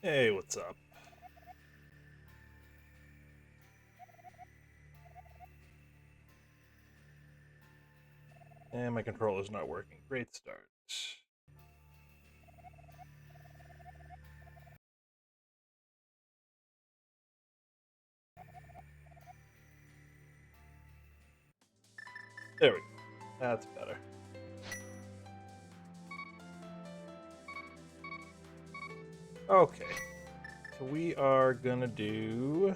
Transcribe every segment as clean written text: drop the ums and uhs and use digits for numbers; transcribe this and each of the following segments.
Hey, what's up? And my controller's not working. Great start. There we go. That's better. Okay. So we are gonna do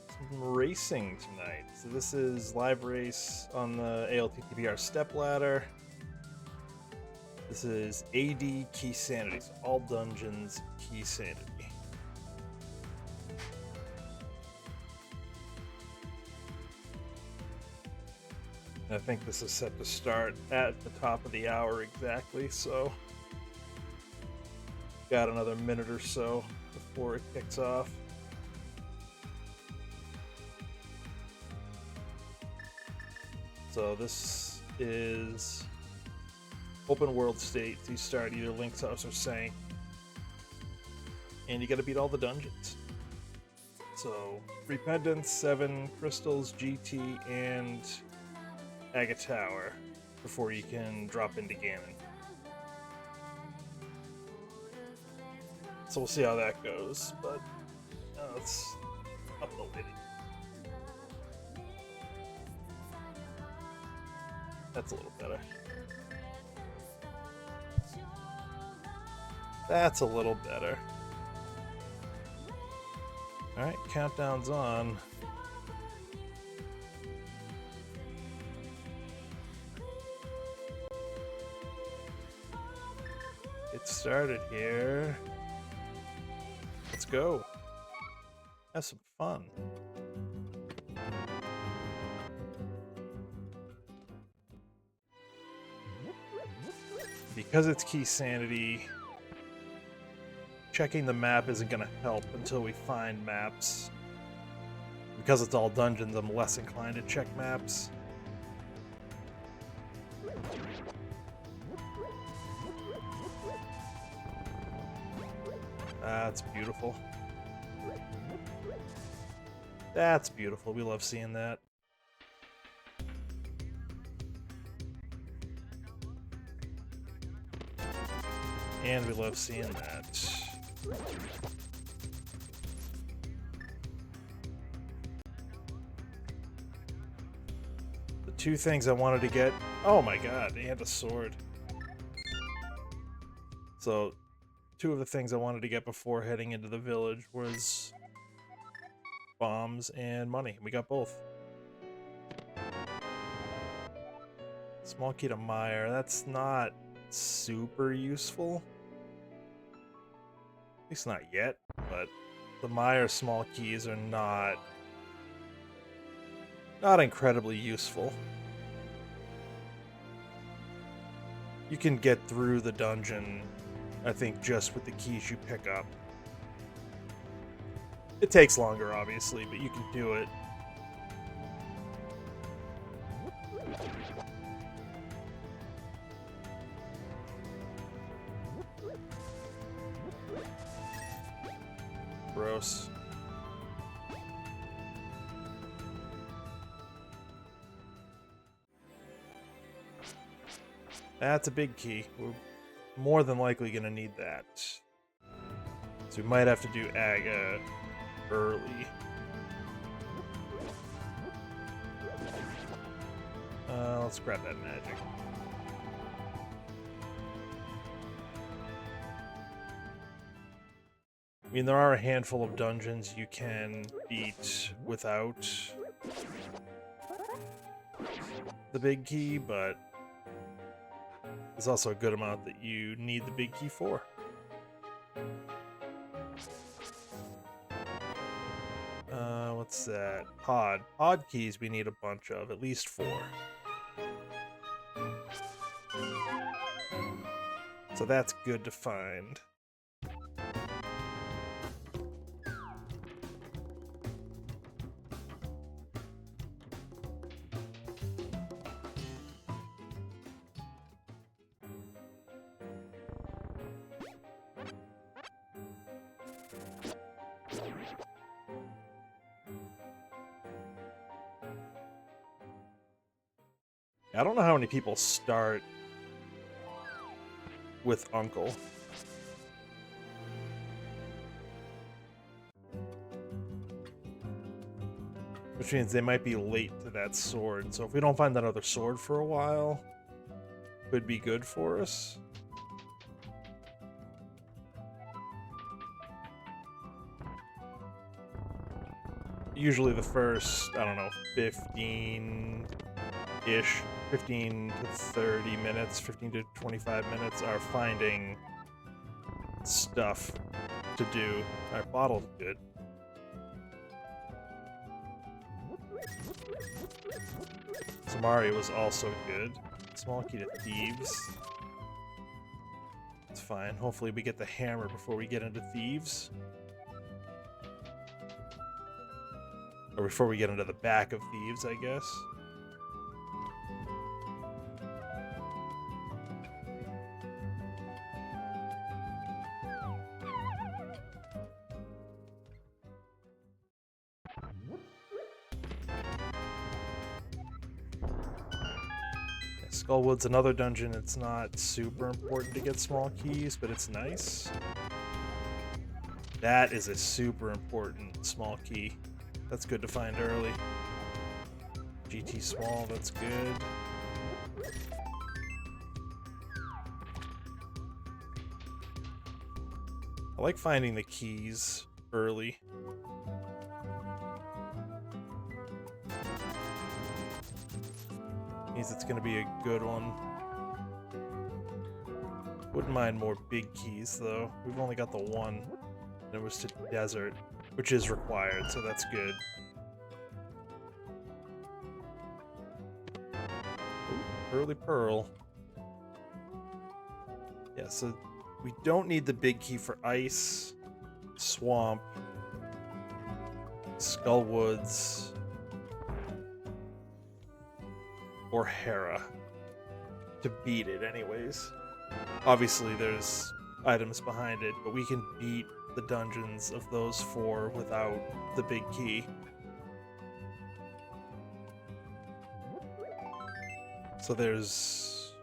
some racing tonight. So this is live race on the ALTTBR Stepladder. This is AD Key Sanity. So all dungeons key sanity. I think this is set to start at the top of the hour exactly, so got another minute or so before it kicks off. So this is open world states. You start either Link's House or Sank, and you gotta beat all the dungeons. So Repentance, 7 Crystals, GT, and Agate Tower before you can drop into Ganon. So we'll see how that goes, but let's up the lighting. That's a little better. That's a little better. Alright, countdown's on. Get started here. Let's go. Have some fun. Because it's key sanity, checking the map isn't going to help until we find maps. Because it's all dungeons, I'm less inclined to check maps. That's beautiful. That's beautiful. We love seeing that. And we love seeing that. The two things I wanted to get... Oh my god, they had a sword. So, two of the things I wanted to get before heading into the village was bombs and money. We got both. Small key to Mire. That's not super useful. At least not yet, but the Mire small keys are not incredibly useful. You can get through the dungeon, I think, just with the keys you pick up. It takes longer, obviously, but you can do it. Gross. That's a big key. We're more than likely going to need that. So we might have to do Aga early. Let's grab that magic. I mean, there are a handful of dungeons you can beat without the big key, but there's also a good amount that you need the big key for. What's that? Pod. Pod keys we need a bunch of, at least 4. So that's good to find. I don't know how many people start with Uncle. Which means they might be late to that sword. So if we don't find another sword for a while, could be good for us. Usually the first, I don't know, 15-ish, 15 to 30 minutes, 15 to 25 minutes are finding stuff to do. Our bottle's good. Samari was also good. Small key to thieves. It's fine. Hopefully we get the hammer before we get into thieves. Or before we get into the back of thieves, I guess. Skullwood's another dungeon. It's not super important to get small keys, but it's nice. That is a super important small key. That's good to find early. GT small, that's good. I like finding the keys early. Means it's gonna be a good one. Wouldn't mind more big keys though. We've only got the one. And it was to desert, which is required, so that's good. Ooh, early pearl. Yeah, so we don't need the big key for ice, swamp, Skullwoods, or Hera to beat it anyways. Obviously there's items behind it, but we can beat the dungeons of those four without the big key. So there's...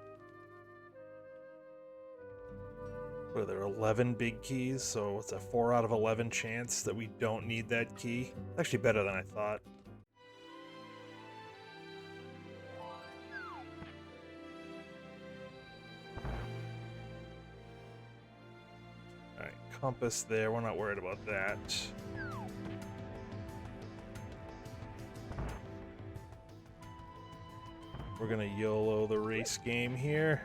what are there, 11 big keys? So it's a 4 out of 11 chance that we don't need that key. Actually better than I thought. Compass there, we're not worried about that. We're gonna YOLO the race game here.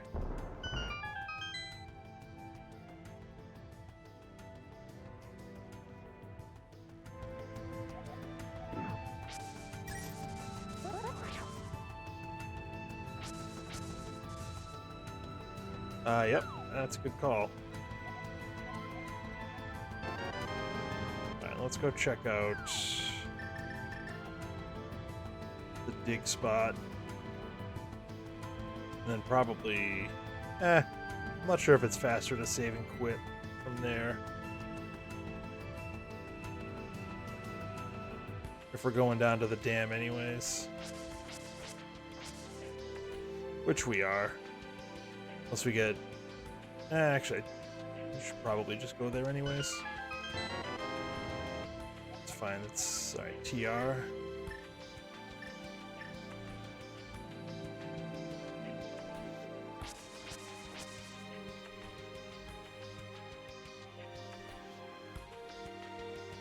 Yep, that's a good call. Let's go check out the dig spot. And then probably... I'm not sure if it's faster to save and quit from there. If we're going down to the dam anyways. Which we are. Unless we get... actually, we should probably just go there anyways. Fine, it's alright, TR.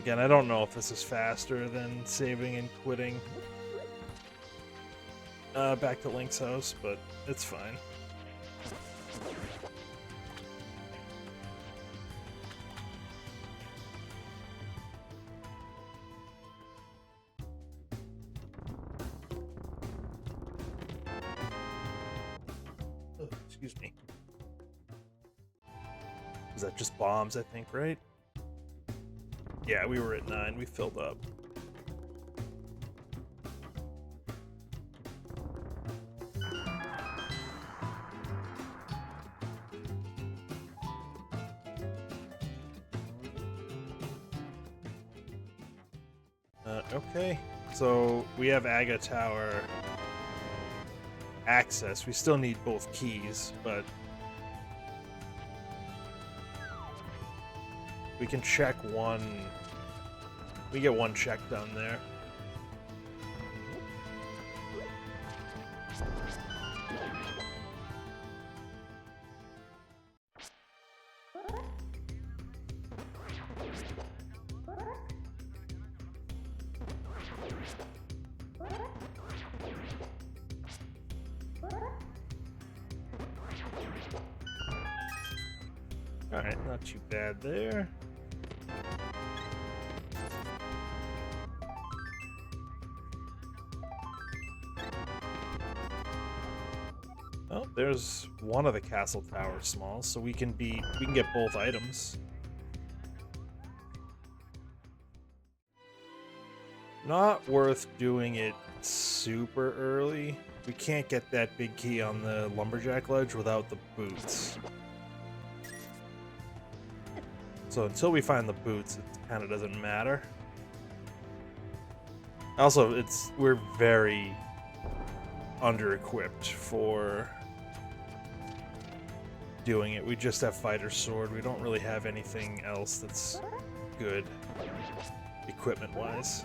Again, I don't know if this is faster than saving and quitting back to Link's house, but it's fine. Excuse me. Is that just bombs, I think, right? Yeah, we were at 9. We filled up. Okay. So we have Aga Tower access. We still need both keys, but we can check one. We get one check done there. Alright, not too bad there. Oh, there's one of the castle towers small, so we can get both items. Not worth doing it super early. We can't get that big key on the lumberjack ledge without the boots. So until we find the boots, it kind of doesn't matter. Also, we're very under-equipped for doing it. We just have fighter sword. We don't really have anything else that's good equipment-wise.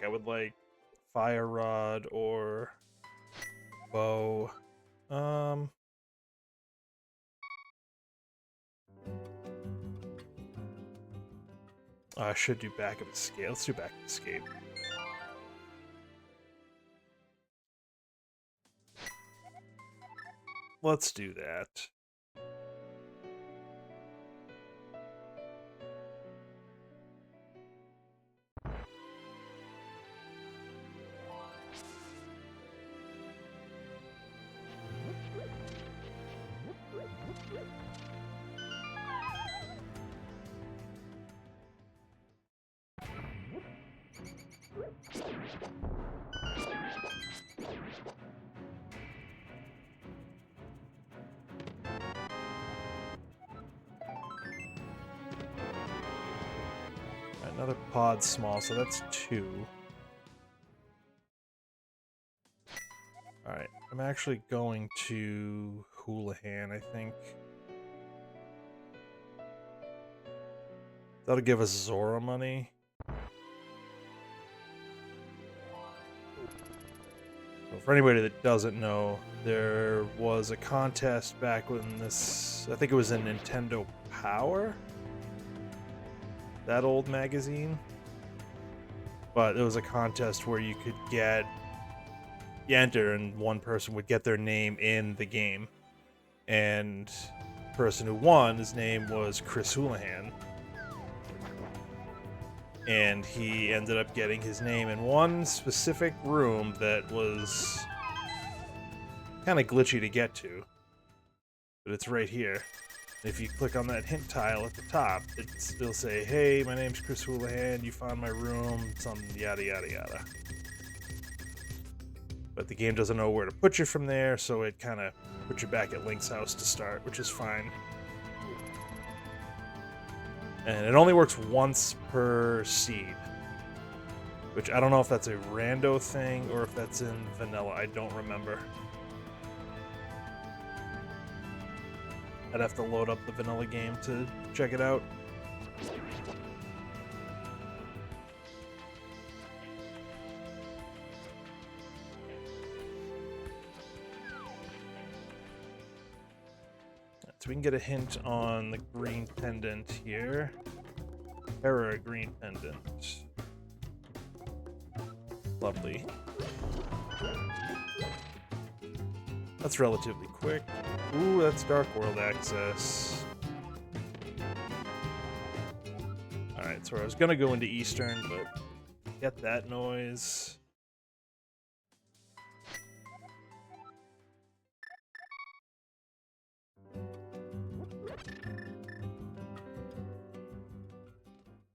I would like fire rod or bow. I should do backup escape. Let's do backup escape. Let's do that. Another pod small, so that's 2. Alright, I'm actually going to Houlihan, I think. That'll give us Zora money. So for anybody that doesn't know, there was a contest back when this, I think it was in Nintendo Power? That old magazine. But it was a contest where you could enter and one person would get their name in the game. And the person who won, his name was Chris Houlihan. And he ended up getting his name in one specific room that was kind of glitchy to get to. But it's right here. If you click on that hint tile at the top, it'll say, hey, my name's Chris Houlihan, you found my room, some yada yada yada. But the game doesn't know where to put you from there, so it kind of puts you back at Link's house to start, which is fine. And it only works once per seed. Which I don't know if that's a rando thing or if that's in vanilla, I don't remember. I'd have to load up the vanilla game to check it out. So we can get a hint on the green pendant here. Terra green pendant. Lovely. That's relatively quick. Ooh, that's Dark World access. Alright, so I was gonna go into Eastern, but get that noise.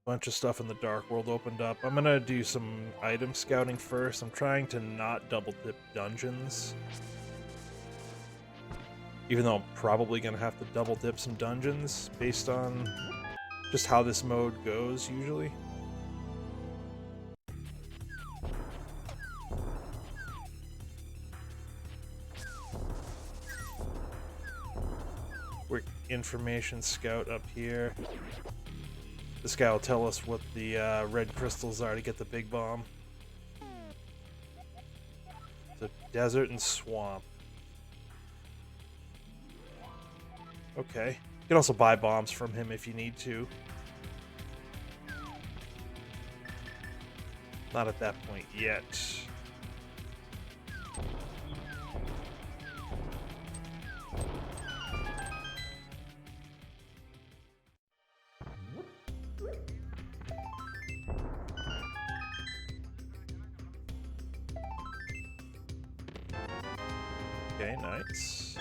Bunch of stuff in the Dark World opened up. I'm gonna do some item scouting first. I'm trying to not double dip dungeons. Even though I'm probably gonna have to double dip some dungeons based on just how this mode goes usually. Quick information scout up here. This guy will tell us what the red crystals are to get the big bomb. The desert and swamp. Okay. You can also buy bombs from him if you need to. Not at that point yet. Okay, nice.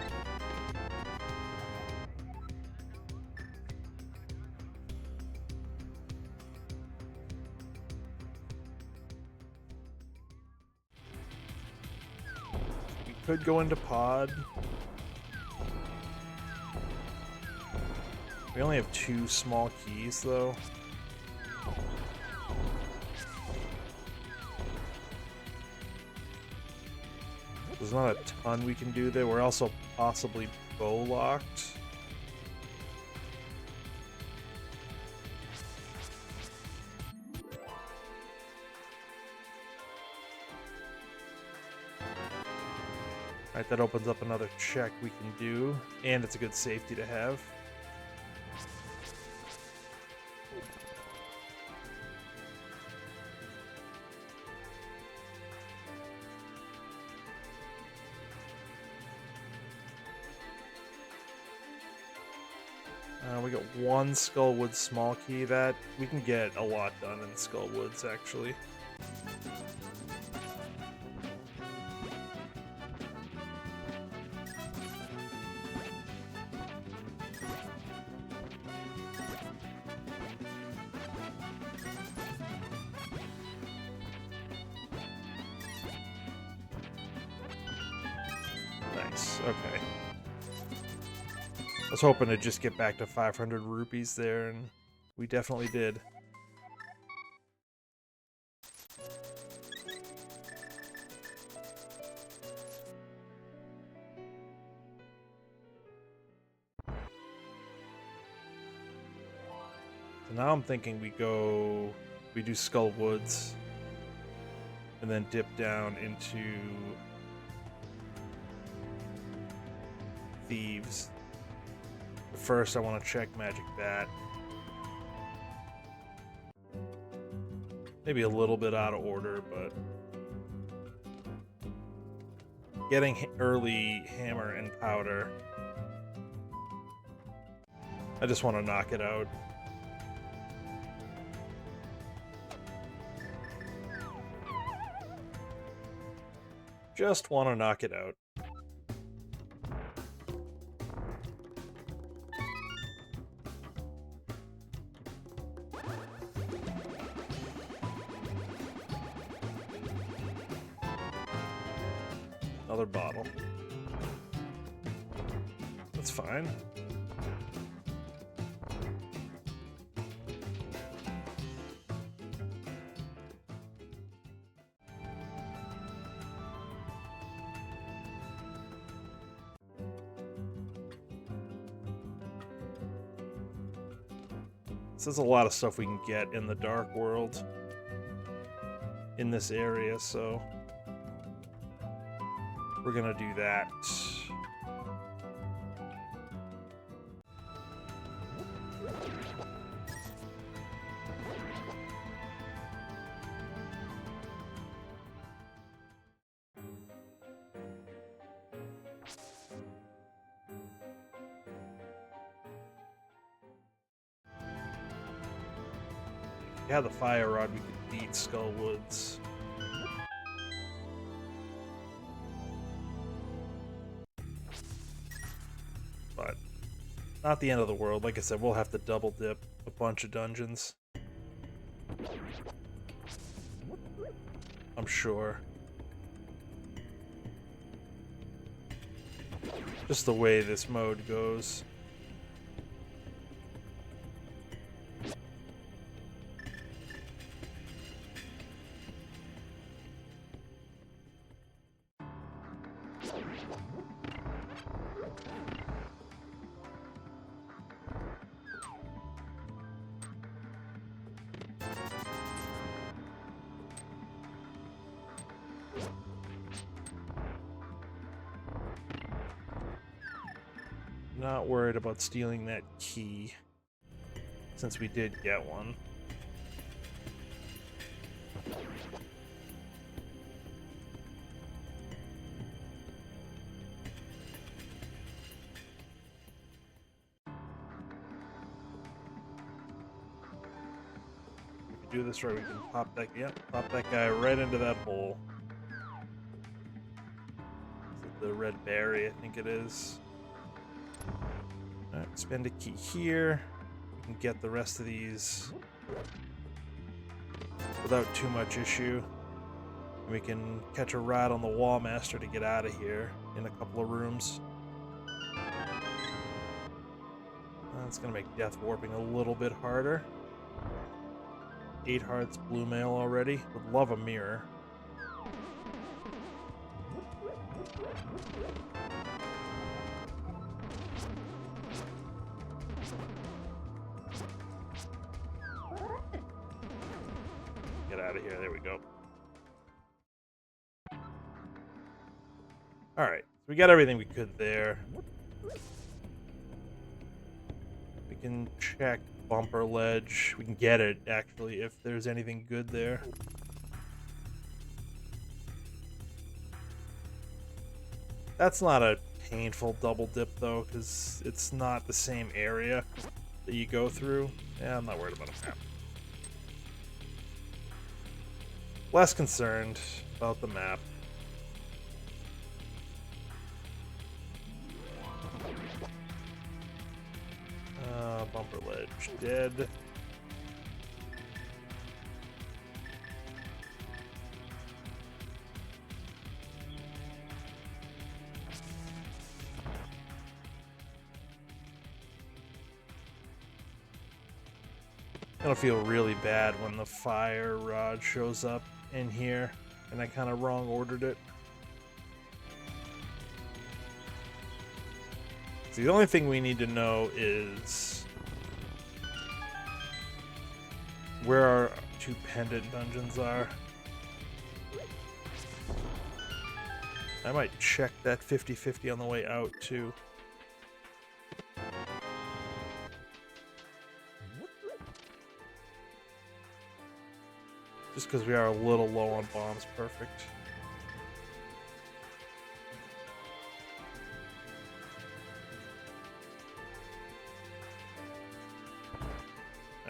We could go into pod. We only have 2 small keys, though. There's not a ton we can do there. We're also possibly bow locked. Alright, that opens up another check we can do, and it's a good safety to have. We got 1 Skullwood small key. That we can get a lot done in Skullwoods, actually. Nice. Okay. I was hoping to just get back to 500 rupees there, and we definitely did. So now I'm thinking we do Skull Woods, and then dip down into Thieves. First, I want to check Magic Bat. Maybe a little bit out of order, but getting early Hammer and Powder. I just want to knock it out. Just want to knock it out. Another bottle. That's fine. So there's a lot of stuff we can get in the Dark World in this area, so we're gonna do that. If we had the fire rod, we could beat Skullwoods. But not the end of the world. Like I said, we'll have to double dip a bunch of dungeons. I'm sure. Just the way this mode goes. Not worried about stealing that key, since we did get one. If we do this right, we can pop that, pop that guy right into that hole. Is it the red berry? I think it is. Alright, spend a key here. We can get the rest of these without too much issue. We can catch a ride on the Wall Master to get out of here in a couple of rooms. That's gonna make death warping a little bit harder. 8 hearts, blue mail already. Would love a mirror. Get out of here. There we go. Alright, so we got everything we could there. We can check bumper ledge. We can get it, actually, if there's anything good there. That's not a painful double dip, though, because it's not the same area that you go through. Yeah, I'm not worried about a map. Less concerned about the map. Bumper ledge dead. I'm gonna feel really bad when the fire rod shows up in here and I kind of wrong ordered it. So the only thing we need to know is where our 2 pendant dungeons are. I might check that 50-50 on the way out too. Just because we are a little low on bombs, perfect.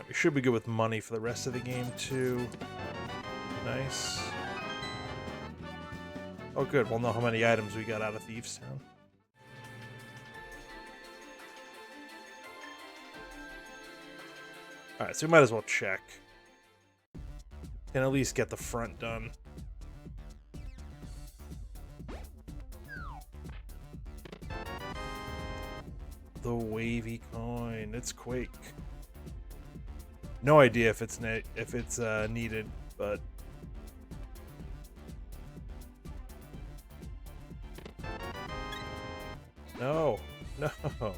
We should be good with money for the rest of the game, too. Nice. Oh, good. We'll know how many items we got out of Thieves Town. Alright, so we might as well check. Can at least get the front done. The wavy coin. It's Quake. No idea if it's needed, but no. I'm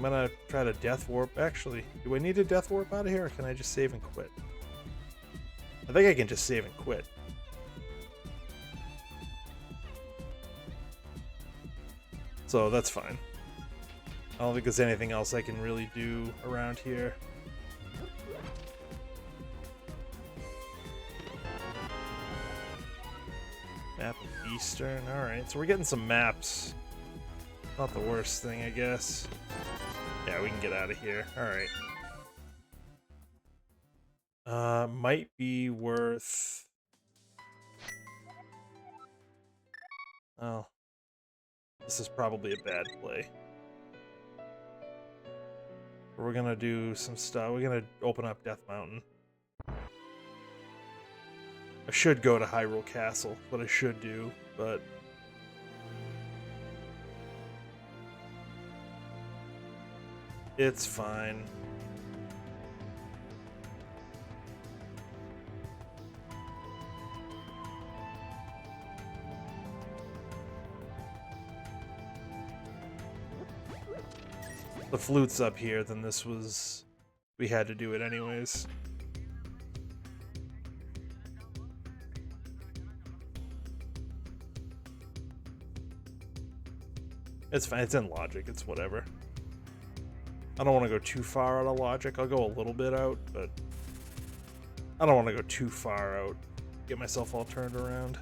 gonna try to death warp. Actually, do I need to death warp out of here, or can I just save and quit? I think I can just save and quit. So that's fine. I don't think there's anything else I can really do around here. Map of Eastern. Alright, so we're getting some maps. Not the worst thing, I guess. Yeah, we can get out of here. Alright. Might be worth... Oh. This is probably a bad play. We're gonna do some stuff. We're gonna open up Death Mountain. I should go to Hyrule Castle, what I should do, but it's fine. The flute's up here, then this was... we had to do it anyways. It's fine, it's in logic, it's whatever. I don't want to go too far out of logic. I'll go a little bit out, but I don't want to go too far out. Get myself all turned around.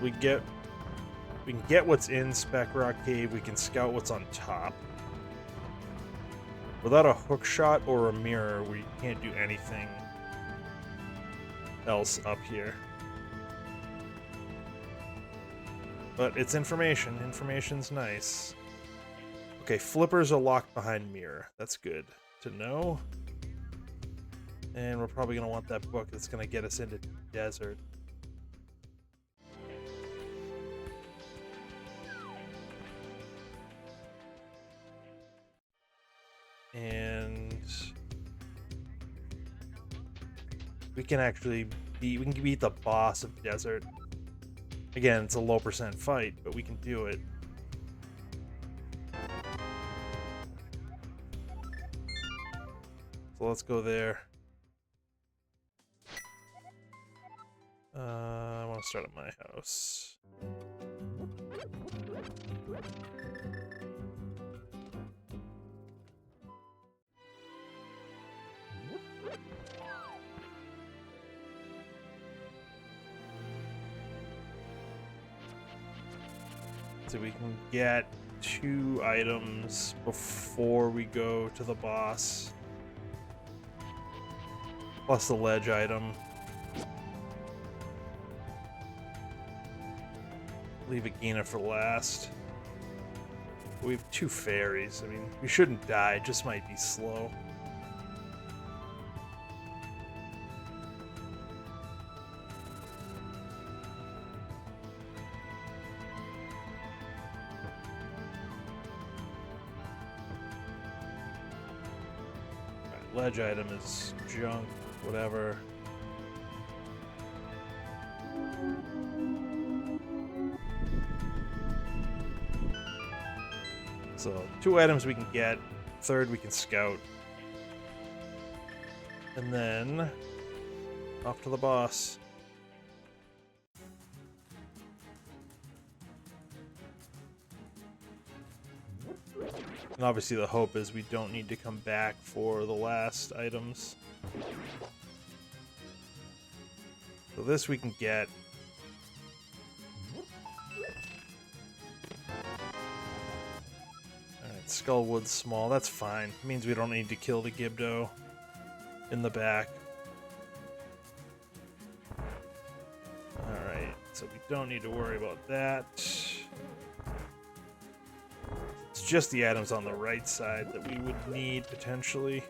We can get what's in Spec Rock Cave, we can scout what's on top. Without a hook shot or a mirror, we can't do anything else up here. But it's information. Information's nice. Okay, flippers are locked behind mirror. That's good to know. And we're probably going to want that book that's going to get us into desert. And we can actually beat the boss of desert. Again, it's a low % fight, but we can do it. So let's go there. I want to start at my house. So we can get 2 items before we go to the boss. Plus the ledge item. Leave Agina for last. We have 2 fairies. I mean, we shouldn't die, it just might be slow. Ledge item is junk, whatever. So 2 items we can get, 3rd we can scout. And then off to the boss. And obviously the hope is we don't need to come back for the last items. So this we can get. Alright, Skullwood's small, that's fine. It means we don't need to kill the Gibdo in the back. Alright, so we don't need to worry about that. Just the items on the right side that we would need potentially.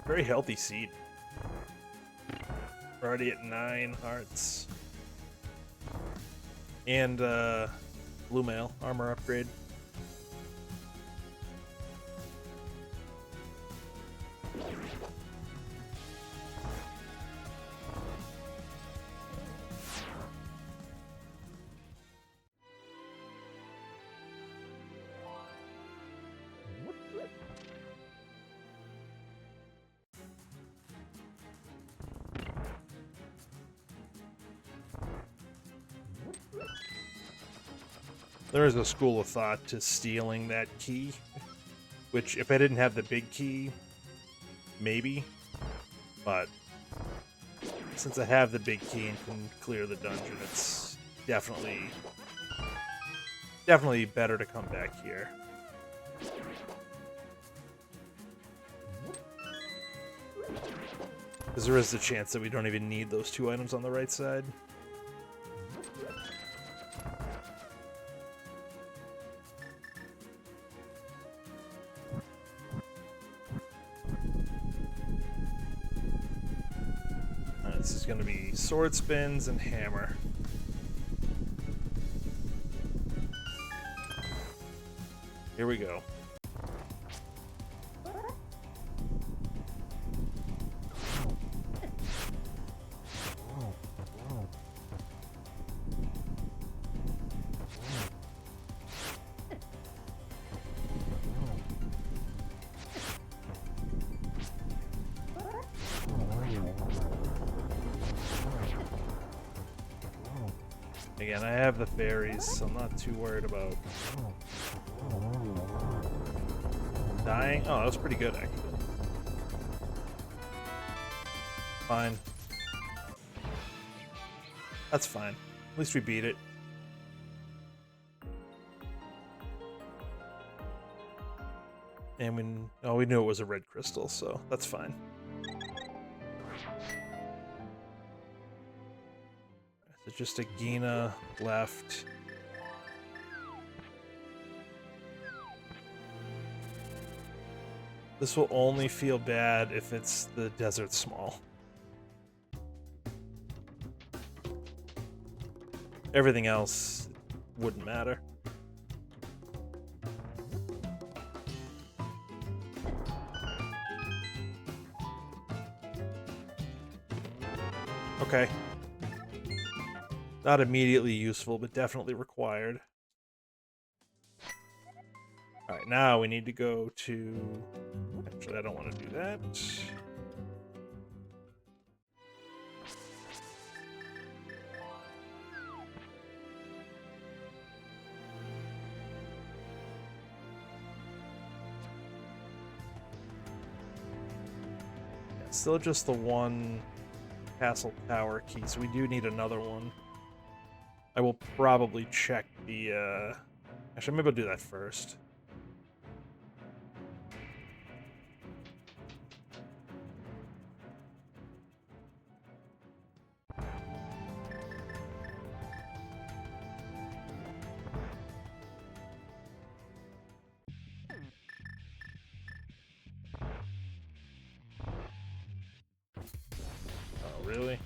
Very healthy seed. We're already at 9 hearts. And blue mail armor upgrade. There is a school of thought to stealing that key, which if I didn't have the big key, maybe, but since I have the big key and can clear the dungeon, it's definitely better to come back here. Because there is the chance that we don't even need those 2 items on the right side. This is going to be sword spins and hammer. Here we go. Again, I have the fairies, so I'm not too worried about dying. Oh, that was pretty good, actually. Fine. That's fine. At least we beat it. And we knew it was a red crystal, so that's fine. So just a Gina left. This will only feel bad if it's the desert small. Everything else wouldn't matter. Okay. Not immediately useful, but definitely required. Alright, now we need to go to... Actually, I don't want to do that. Yeah, still just the one castle tower key, so we do need another one. I will probably check the, Actually, maybe I'll do that first. Oh, really?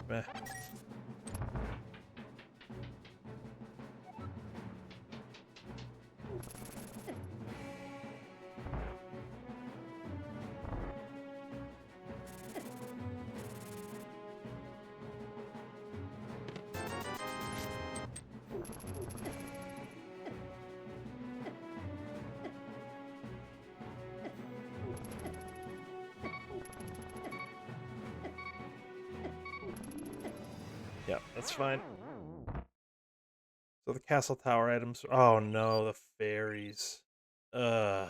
Meh. Yeah, that's fine. So the castle tower items... Oh no, the fairies. That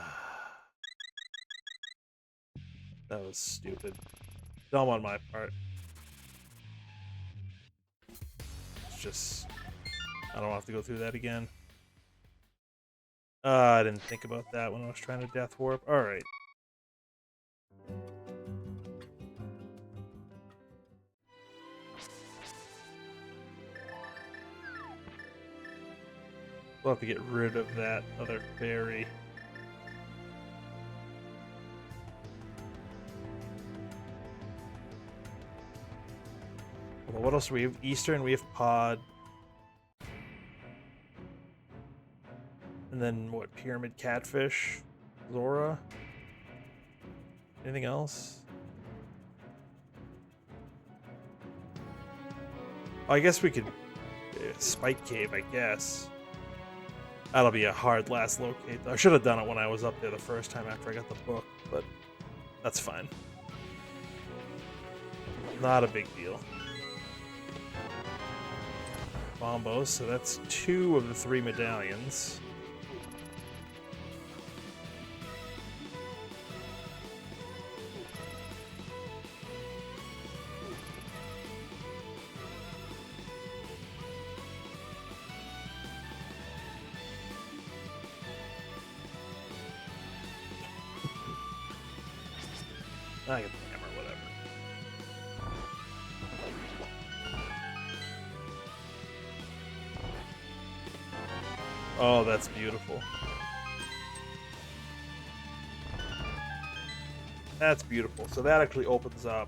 was stupid. Dumb on my part. It's just... I don't have to go through that again. I didn't think about that when I was trying to death warp. Alright. We'll have to get rid of that other fairy. Well, what else do we have? Eastern, we have Pod. And then, what, Pyramid Catfish? Zora? Anything else? Oh, I guess we could... Spike Cave, I guess. That'll be a hard last locate, though. I should have done it when I was up there the first time after I got the book, but that's fine. Not a big deal. Bombos, so that's 2 of the 3 medallions. I get the hammer, whatever. Oh, that's beautiful. That's beautiful. So that actually opens up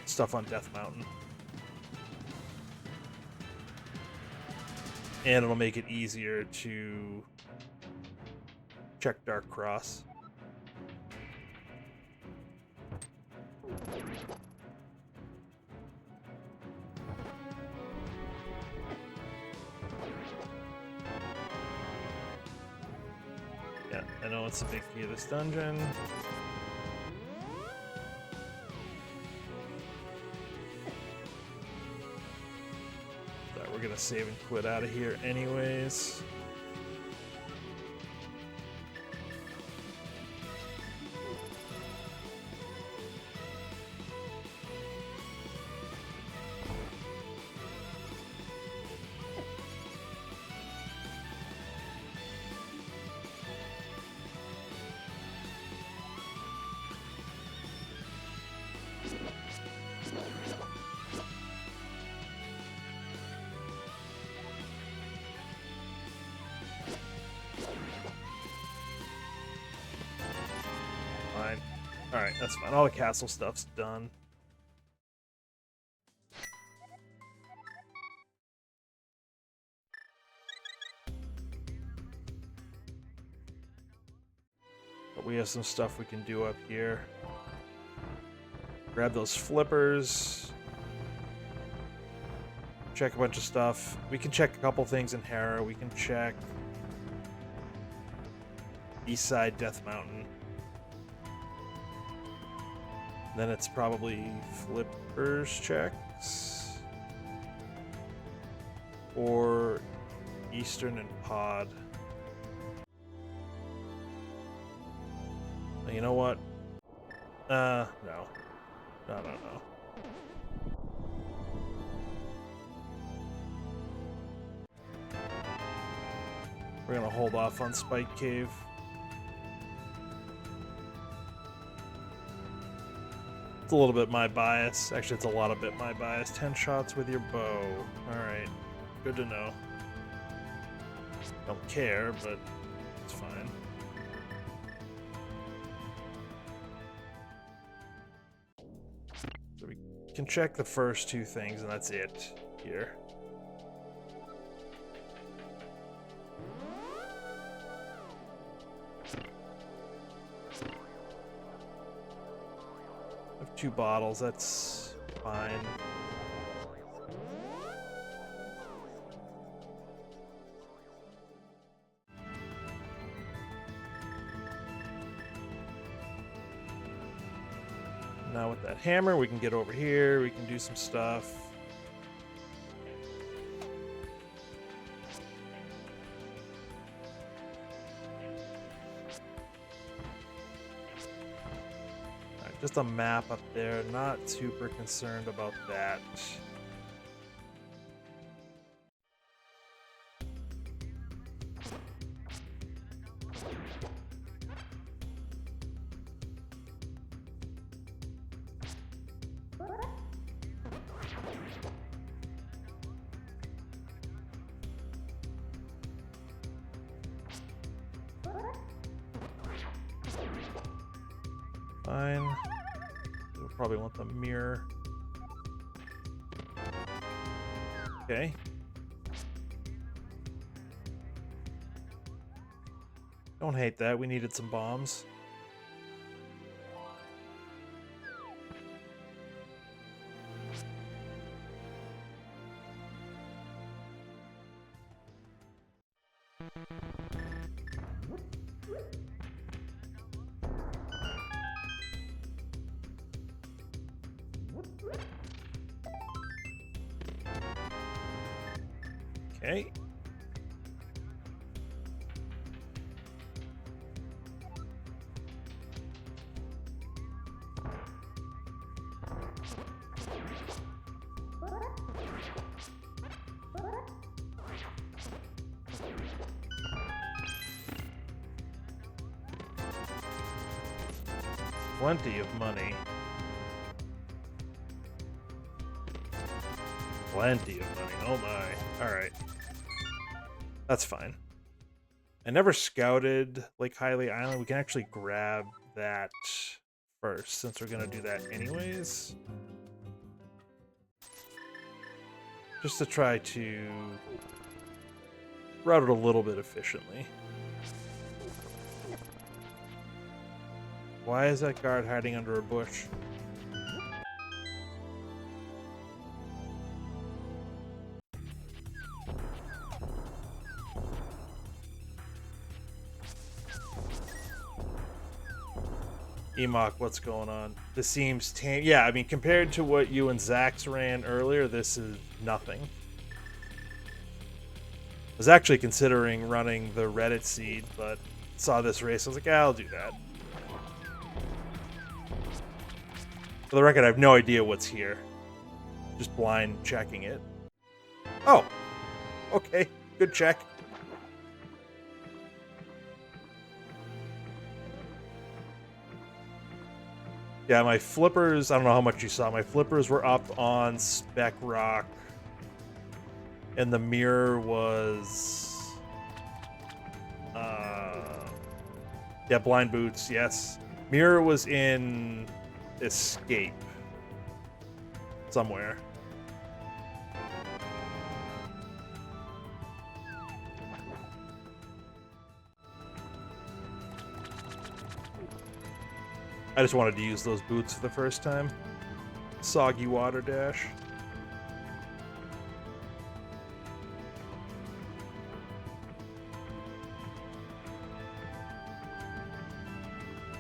stuff on Death Mountain. And it'll make it easier to check Dark Cross. Yeah, I know it's a big key of this dungeon. We're gonna save and quit out of here anyways. Fine. Alright, that's fine. All the castle stuff's done. But we have some stuff we can do up here. Grab those flippers. Check a bunch of stuff. We can check a couple things in Hera. We can check East Side Death Mountain. Then it's probably flippers checks. Or Eastern and Pod. You know what? No. No. We're gonna hold off on Spike Cave. It's a little bit my bias. Actually, it's a lot of bit my bias. 10 shots with your bow. Alright. Good to know. Don't care, but it's fine. So we can check the first two things, and that's it here. I have 2 bottles, that's fine. Now with that hammer, we can get over here, we can do some stuff. Alright, just a map up there, not super concerned about that. Fine. We'll probably want the mirror. Okay. Don't hate that. We needed some bombs. Okay. plenty of money. Plenty of money. Oh my. Alright. That's fine. I never scouted Lake Hylia Island. We can actually grab that first, since we're going to do that anyways. Just to try to route it a little bit efficiently. Why is that guard hiding under a bush? Emok, what's going on? This seems tame. Yeah, I mean, compared to what you and Zax ran earlier, this is nothing. I was actually considering running the Reddit seed, but saw this race. I was like, yeah, I'll do that. For the record, I have no idea what's here. Just blind checking it. Oh, okay. Good check. Yeah, my flippers, I don't know how much you saw. My flippers were up on Spec Rock. And the mirror was... yeah, blind boots, yes. Mirror was in Escape. Somewhere. I just wanted to use those boots for the first time. Soggy water dash.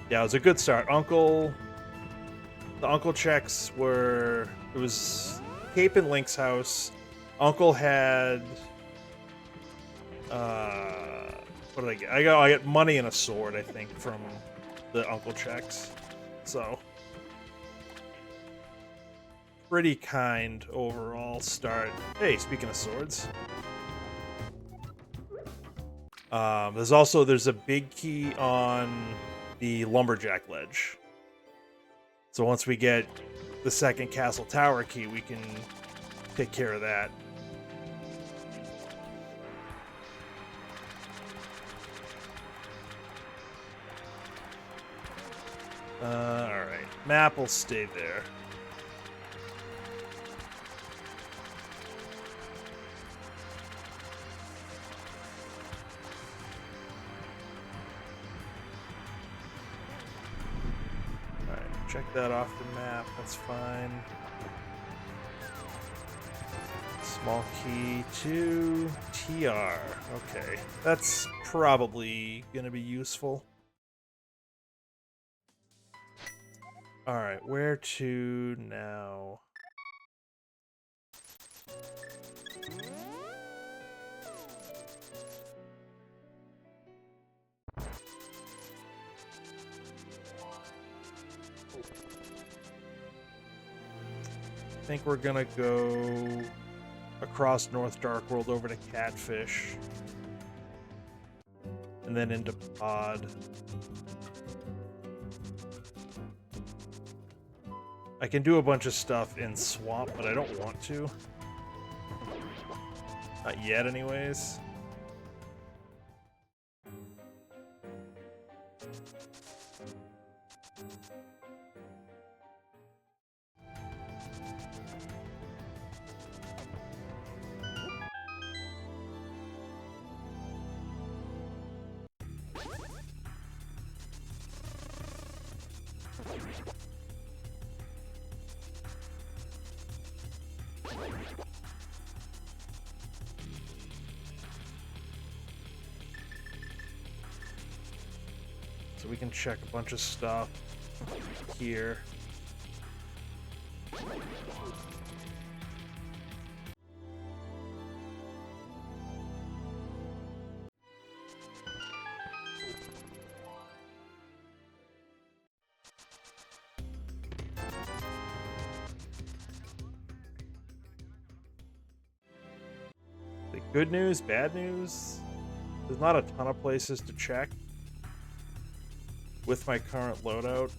Yeah, it was a good start. The uncle checks were, it was Cape and Link's house. Uncle had, what did I get? I got money and a sword, I think, from the uncle checks. So, pretty kind overall start. Hey, speaking of swords. There's a big key on the lumberjack ledge. So once we get the second castle tower key, we can take care of that. Alright. Map will stay there. Alright, check that off the map. That's fine. Small key to TR. Okay. That's probably gonna be useful. Alright, where to now? I think we're gonna go across North Dark World over to Catfish. And then into Pod. I can do a bunch of stuff in Swamp, but I don't want to. Not yet, anyways. So we can check a bunch of stuff here. The good news, bad news, there's not a ton of places to check with my current loadout.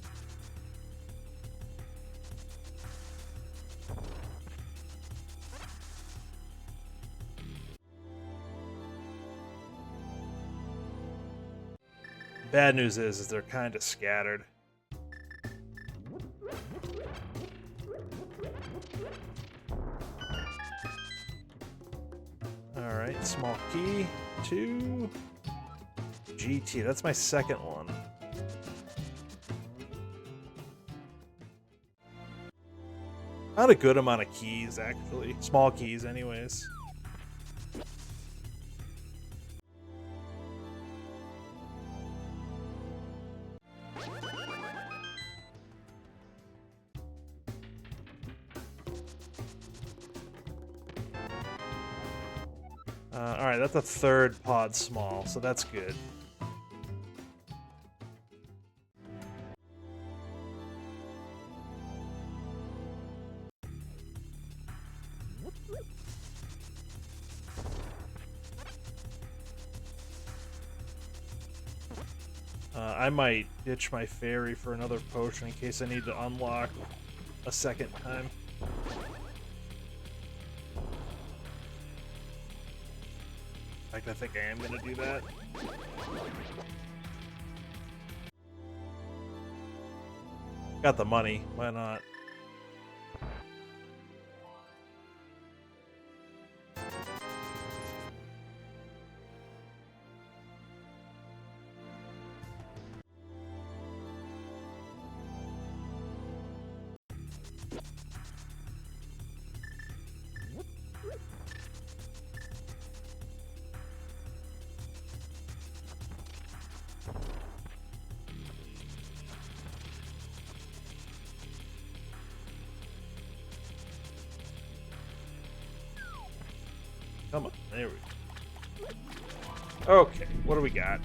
Bad news is they're kind of scattered. Alright, small key, 2. GT, that's my second one. Not a good amount of keys, actually. Small keys, anyways. Alright, that's a third pod small, so that's good. I might ditch my fairy for another potion in case I need to unlock a second time. In fact, I think I am going to do that. Got the money, why not? Come on, there we go. Okay, what do we got?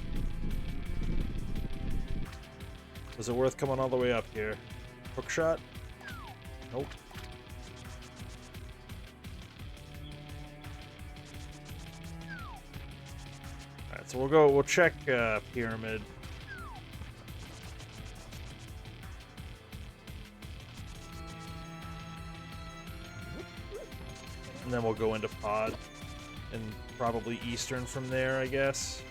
Was it worth coming all the way up here? Hook shot? Nope. Alright, so we'll check pyramid. And then we'll go into pod. And probably eastern from there, I guess.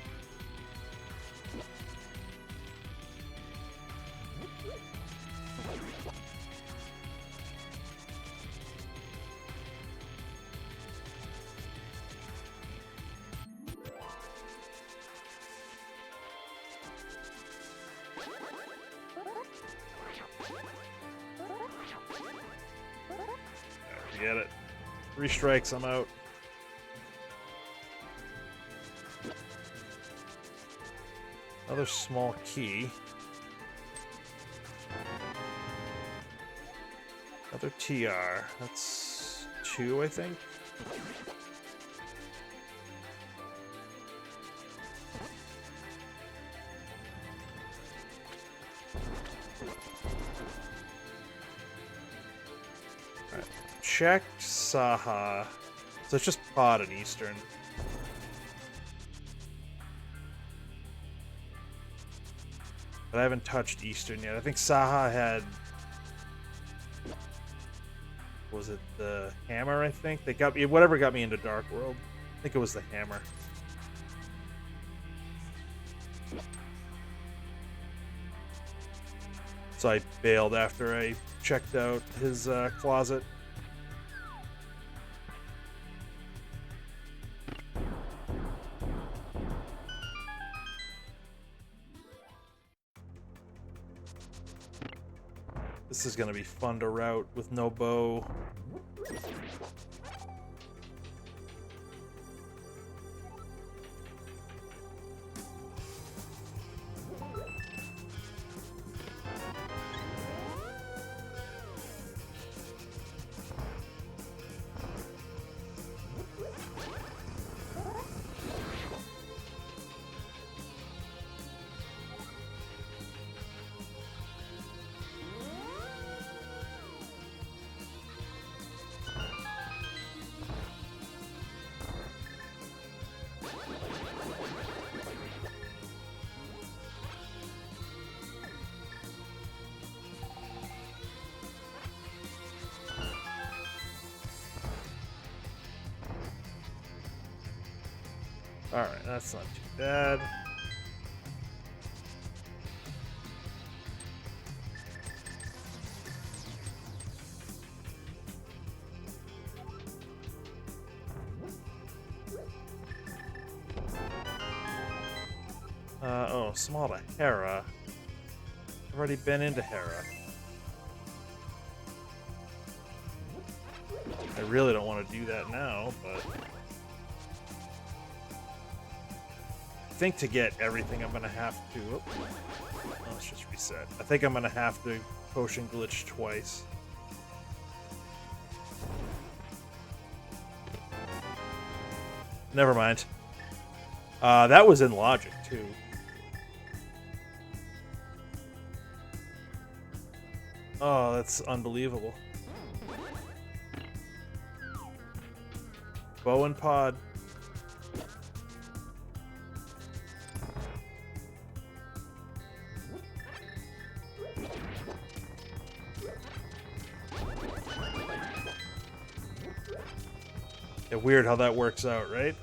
Forget it. 3 strikes, I'm out. Another small key. Another TR. That's 2, I think. Alright. Checked Saha. So it's just pod and eastern. But I haven't touched eastern yet. I think Saha had... Was it the hammer, I think? They got me... Whatever got me into Dark World. I think it was the hammer. So I bailed after I checked out his closet. This is gonna be fun to route with no bow. Alright, that's not too bad. small to Hera. I've already been into Hera. I really don't want to do that now, but I think to get everything I'm gonna have to. Oh, let's just reset. I think I'm gonna have to potion glitch twice. Never mind. That was in logic too. Oh, that's unbelievable. Bow and pod. Yeah, weird how that works out, right?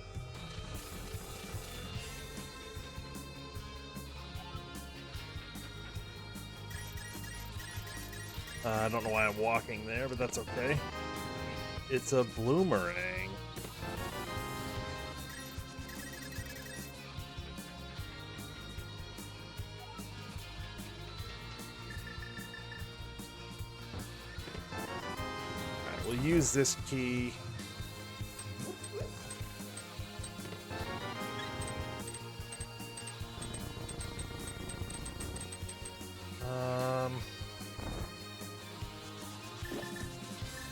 I don't know why I'm walking there, but that's okay. It's a bloomerang. Alright, we'll use this key.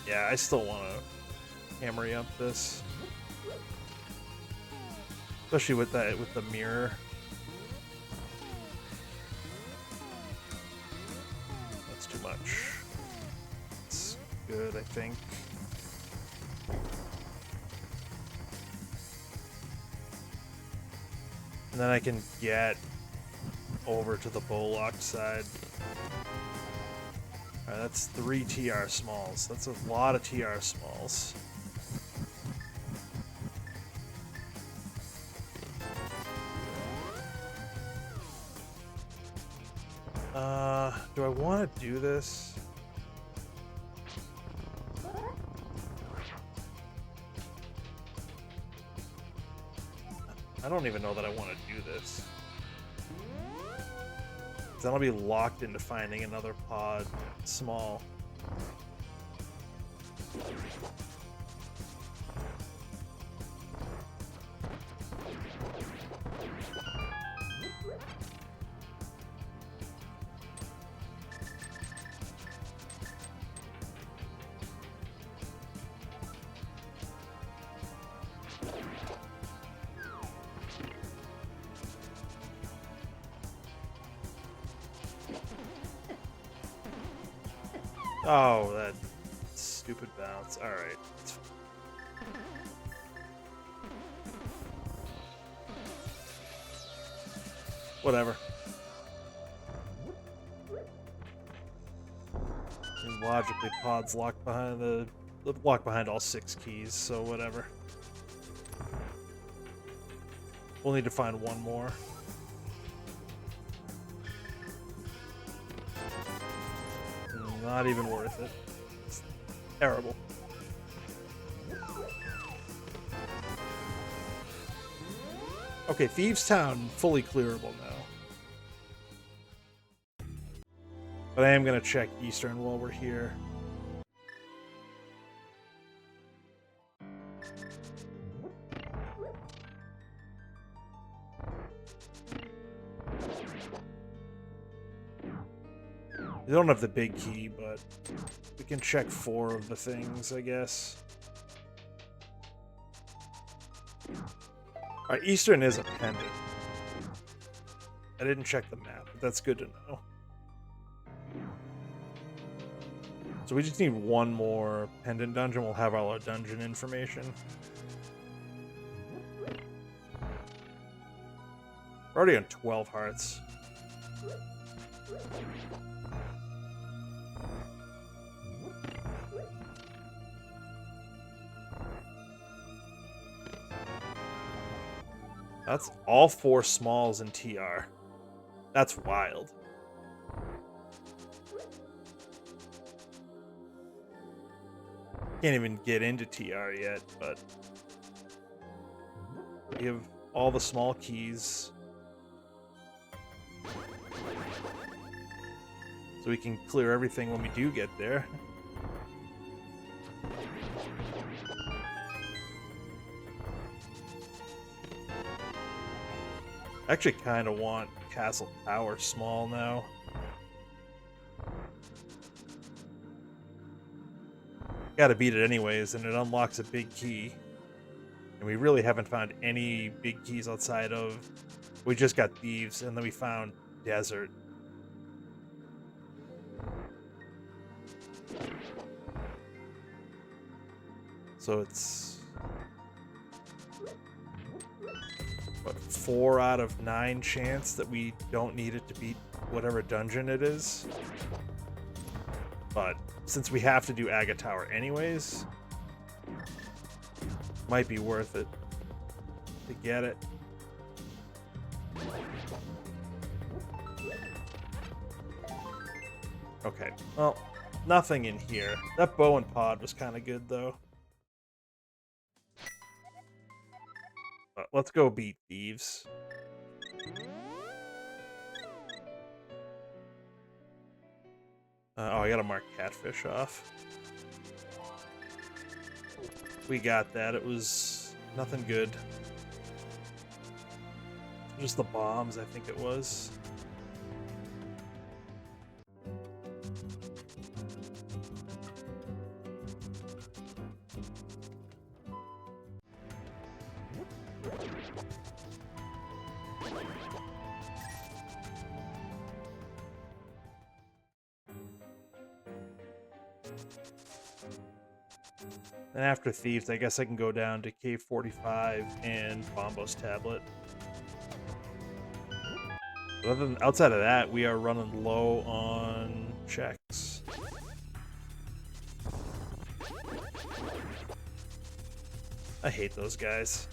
Yeah, I still want to hammer up this, especially with that with the mirror. That's too much. It's good, I think. And then I can get over to the Bullock side. Alright, that's 3 TR smalls. That's a lot of TR smalls. Do I want to do this? I don't even know that I want to do this. Then I'll be locked into finding another pod small. Oh, that stupid bounce. Alright. Whatever. And logically, pod's locked behind all 6 keys, so whatever. We'll need to find one more. Not even worth it. It's terrible. Okay, Thieves Town, fully clearable now. But I am going to check Eastern while we're here. We don't have the big key, but we can check 4 of the things, I guess. Alright, Eastern is a pendant. I didn't check the map, but that's good to know. So we just need one more pendant dungeon. We'll have all our dungeon information. We're already on 12 hearts. That's all 4 smalls in TR. That's wild. Can't even get into TR yet, but we have all the small keys. So we can clear everything when we do get there. I actually kind of want Castle Tower small now. Gotta beat it anyways, and it unlocks a big key. And we really haven't found any big keys outside of... We just got Thieves, and then we found Desert. So it's... what, 4 out of 9 chance that we don't need it to beat whatever dungeon it is. But since we have to do Aga Tower anyways, might be worth it to get it. Okay, well, nothing in here. That bow and pod was kind of good, though. But let's go beat Thieves. Oh, I gotta mark Catfish off. We got that. It was nothing good. Just the bombs, I think it was. And after Thieves, I guess I can go down to Cave 45 and Bombo's Tablet. But other than, outside of that, we are running low on checks. I hate those guys.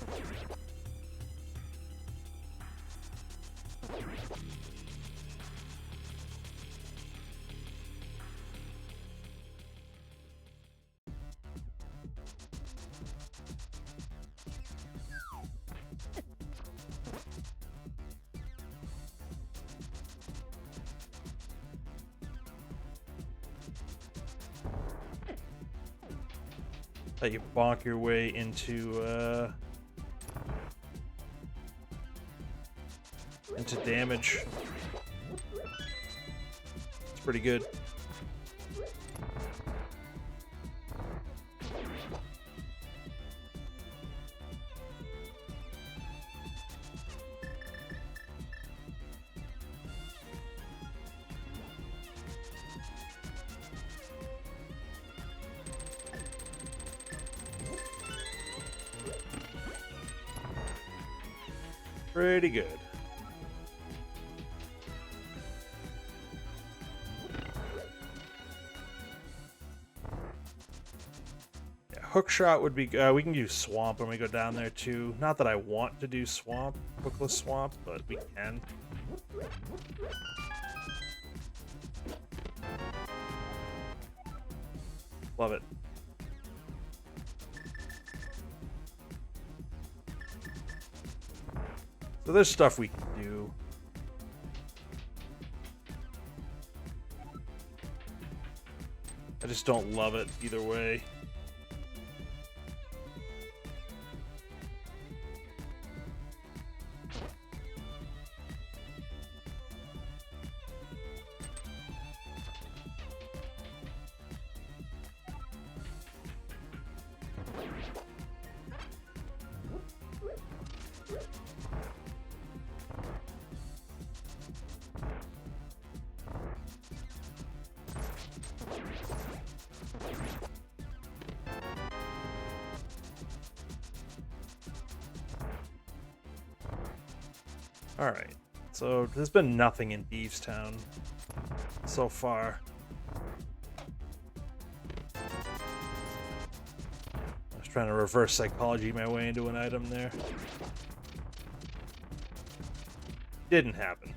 Let you bonk your way into damage. It's pretty good. Pretty good. Yeah, hook shot would be we can do swamp when we go down there too. Not that I want to do swamp, hookless swamp, but we can. Love it. So there's stuff we can do. I just don't love it either way. Alright, so there's been nothing in Thieves Town so far. I was trying to reverse psychology my way into an item there. Didn't happen.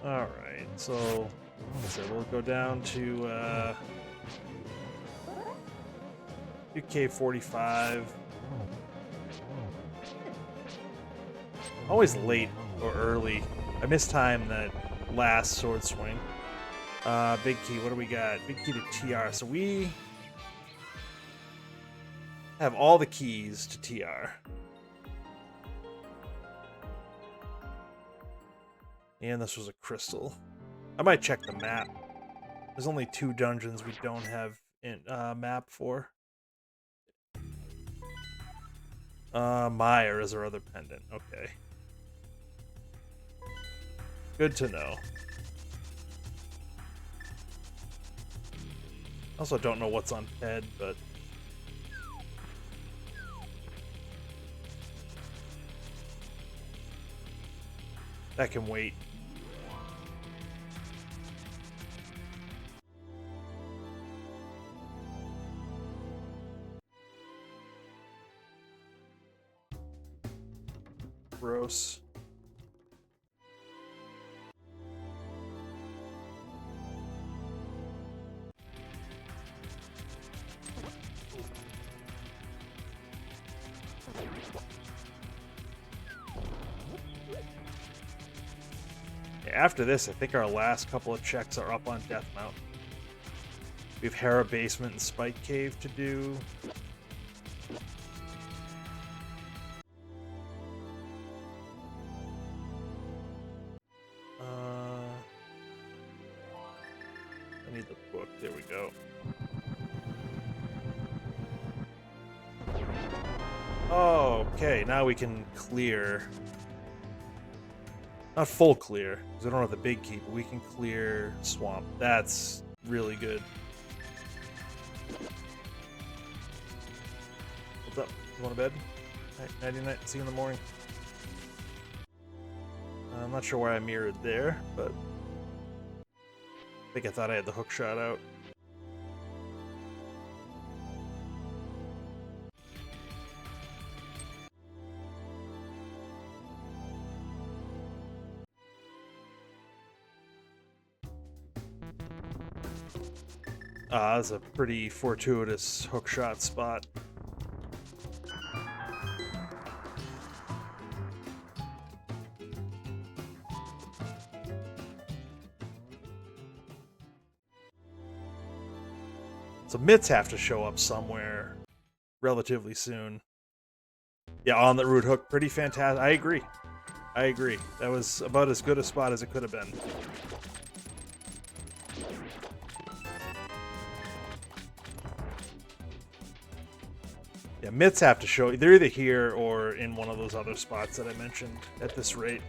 Alright, so we'll go down to UK45. Always late or early. I mistime that last sword swing. Big key, what do we got? Big key to TR. So we have all the keys to TR. And this was a crystal. I might check the map. There's only 2 dungeons we don't have in map for. Meyer is our other pendant. Okay. Good to know. Also don't know what's on Ped, but that can wait. Gross. After this, I think our last couple of checks are up on Death Mountain. We have Hera Basement and Spike Cave to do. I need the book. There we go. Okay, now we can clear. Not full clear, because I don't have the big key, but we can clear Swamp. That's really good. What's up? You going to bed? Nighty night. See you in the morning. I'm not sure why I mirrored there, but I think I thought I had the hook shot out. That's a pretty fortuitous hook shot spot. So mitts have to show up somewhere relatively soon. Yeah, on the root hook, pretty fantastic. I agree. I agree. That was about as good a spot as it could have been. Yeah, mitts have to show. They're either here or in one of those other spots that I mentioned at this rate.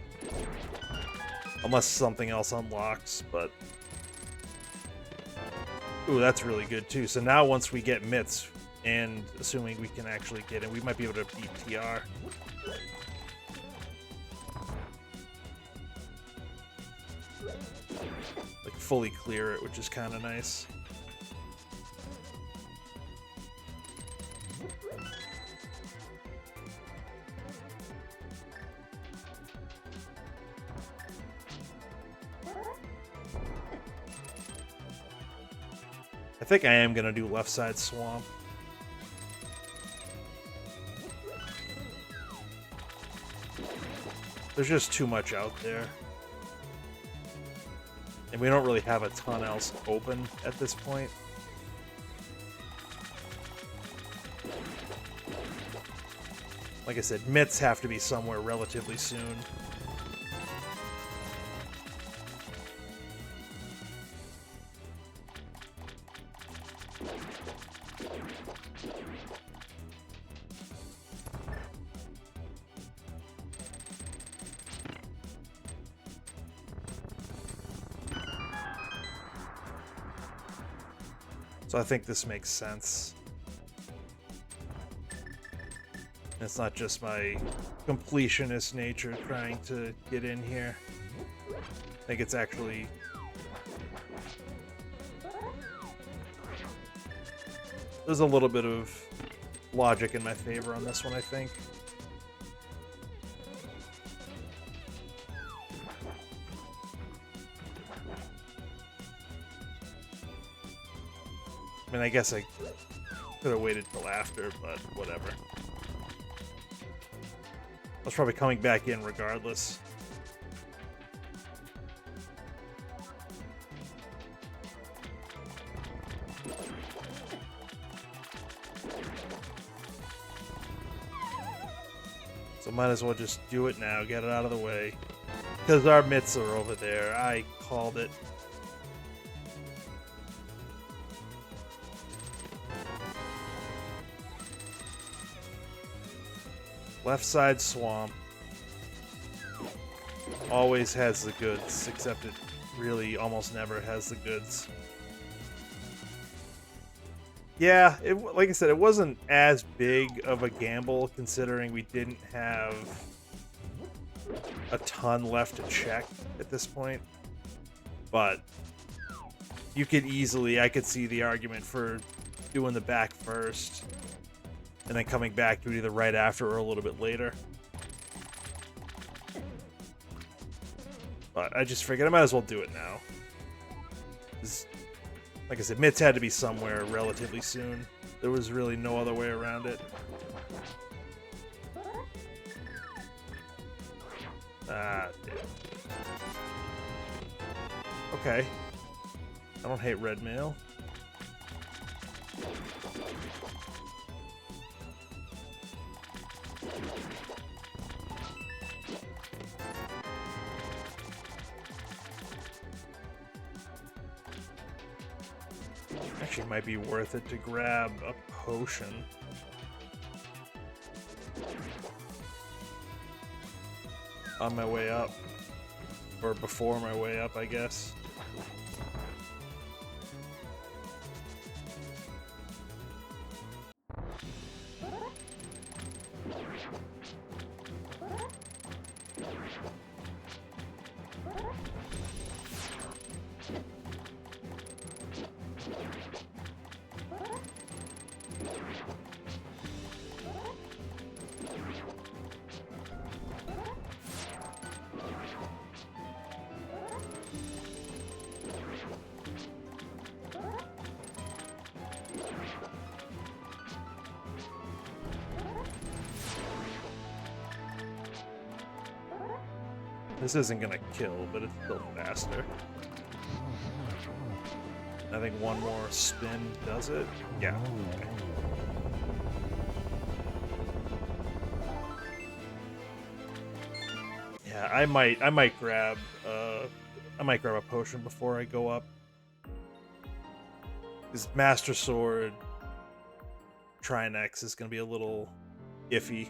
Unless something else unlocks, but... Ooh, that's really good too. So now once we get mitts, and assuming we can actually get in, we might be able to beat TR. Like fully clear it, which is kind of nice. I think I am gonna do left side swamp. There's just too much out there. And we don't really have a ton else open at this point. Like I said, mitts have to be somewhere relatively soon. So I think this makes sense. It's not just my completionist nature trying to get in here. I think it's actually... There's a little bit of logic in my favor on this one, I think. I mean, I guess I could have waited till after, but whatever. I was probably coming back in regardless. So might as well just do it now, get it out of the way. Because our mitts are over there. I called it. Left side swamp. Always has the goods, except it really almost never has the goods. Yeah, like I said, it wasn't as big of a gamble considering we didn't have a ton left to check at this point. But you could easily, I could see the argument for doing the back first and then coming back to it either right after or a little bit later. But I just figured I might as well do it now. Like I said, mitts had to be somewhere relatively soon. There was really no other way around it. Ah, damn. Okay. I don't hate red mail. Actually, it might be worth it to grab a potion. On my way up. Or before my way up, I guess. This isn't gonna kill, but it's still faster. I think one more spin does it. Yeah. Okay. Yeah, I might grab a potion before I go up. Because Master Sword Trinex is gonna be a little iffy.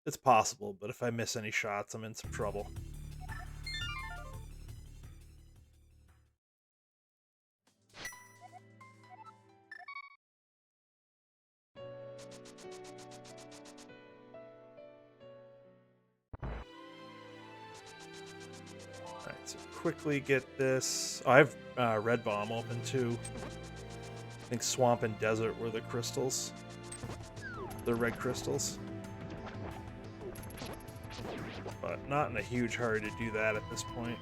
It's possible, but if I miss any shots, I'm in some trouble. Alright, so quickly get this. Oh, I have Red Bomb open too. I think Swamp and Desert were the crystals. The red crystals. But not in a huge hurry to do that at this point.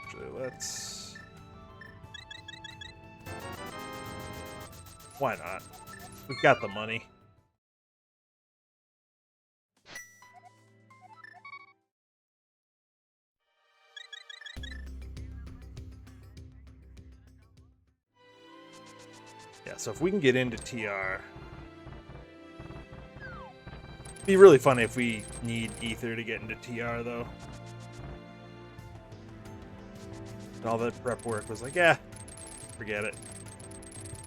Actually, let's... Why not? We've got the money. Yeah, so if we can get into TR... It'd be really funny if we need Ether to get into TR, though. And all that prep work was like, yeah, forget it.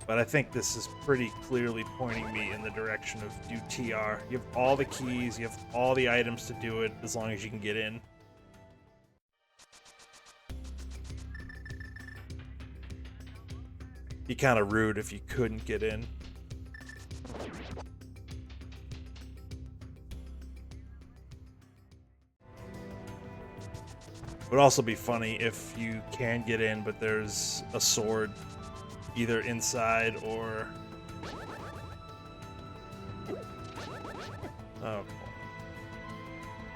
But I think this is pretty clearly pointing me in the direction of do TR. You have all the keys, you have all the items to do it, as long as you can get in. Be kind of rude if you couldn't get in. Would also be funny if you can get in, but there's a sword either inside or Oh, cool.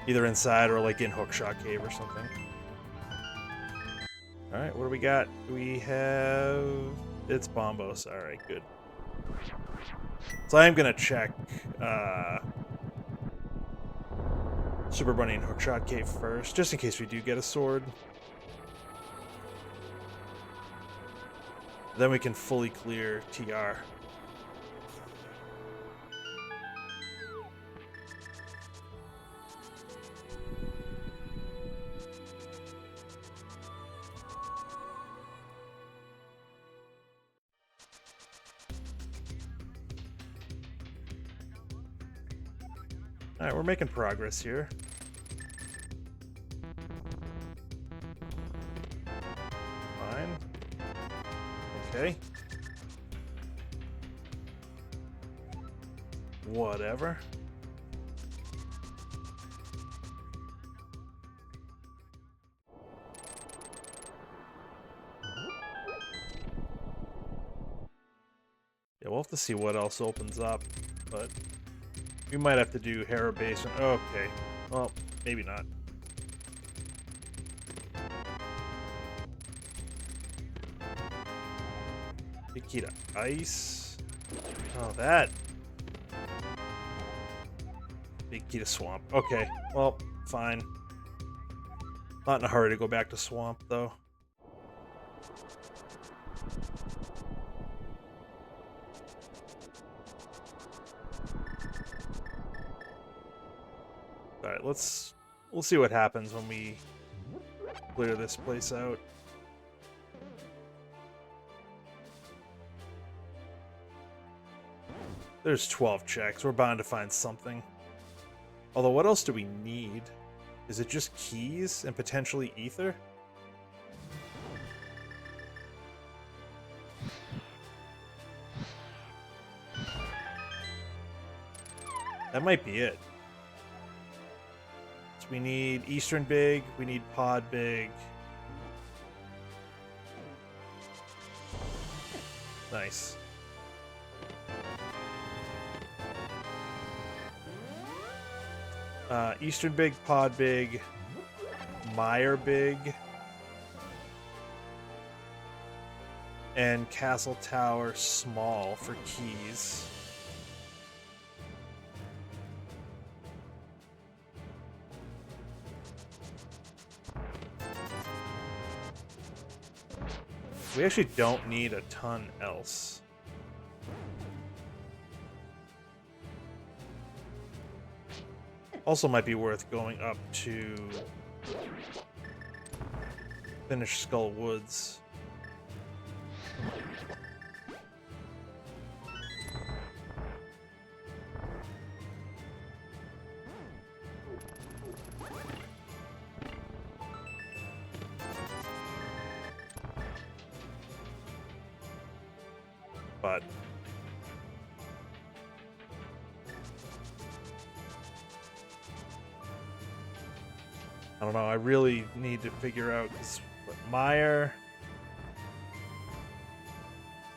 Either inside or like in Hookshot Cave or something. Alright, what do we got? We have... It's Bombos. Alright, good. So I am going to check Super Bunny and Hookshot Cave first, just in case we do get a sword. Then we can fully clear TR. Alright, we're making progress here. Fine. Okay. Whatever. Yeah, we'll have to see what else opens up, but we might have to do Hera Basin. Okay. Well, maybe not. Big key to ice. Oh, that. Big key to swamp. Okay. Well, fine. Not in a hurry to go back to swamp, though. Alright, we'll see what happens when we clear this place out. There's 12 checks. We're bound to find something. Although, what else do we need? Is it just keys and potentially ether? That might be it. So we need Eastern Big, we need Pod Big. Nice. Eastern Big, Pod Big, Meyer Big, and Castle Tower Small for keys. We actually don't need a ton else. Also might be worth going up to finish Skull Woods. But I don't know, I really need to figure out, because Meyer,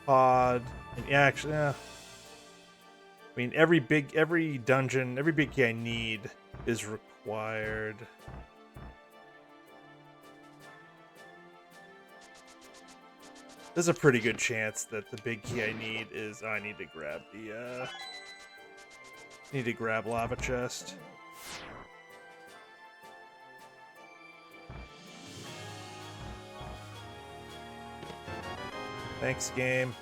Pod, and yeah, actually, yeah. I mean, every dungeon, every big key I need is required. There's a pretty good chance that the big key I need is, I need to grab the, need to grab Lava Chest. Thanks, game.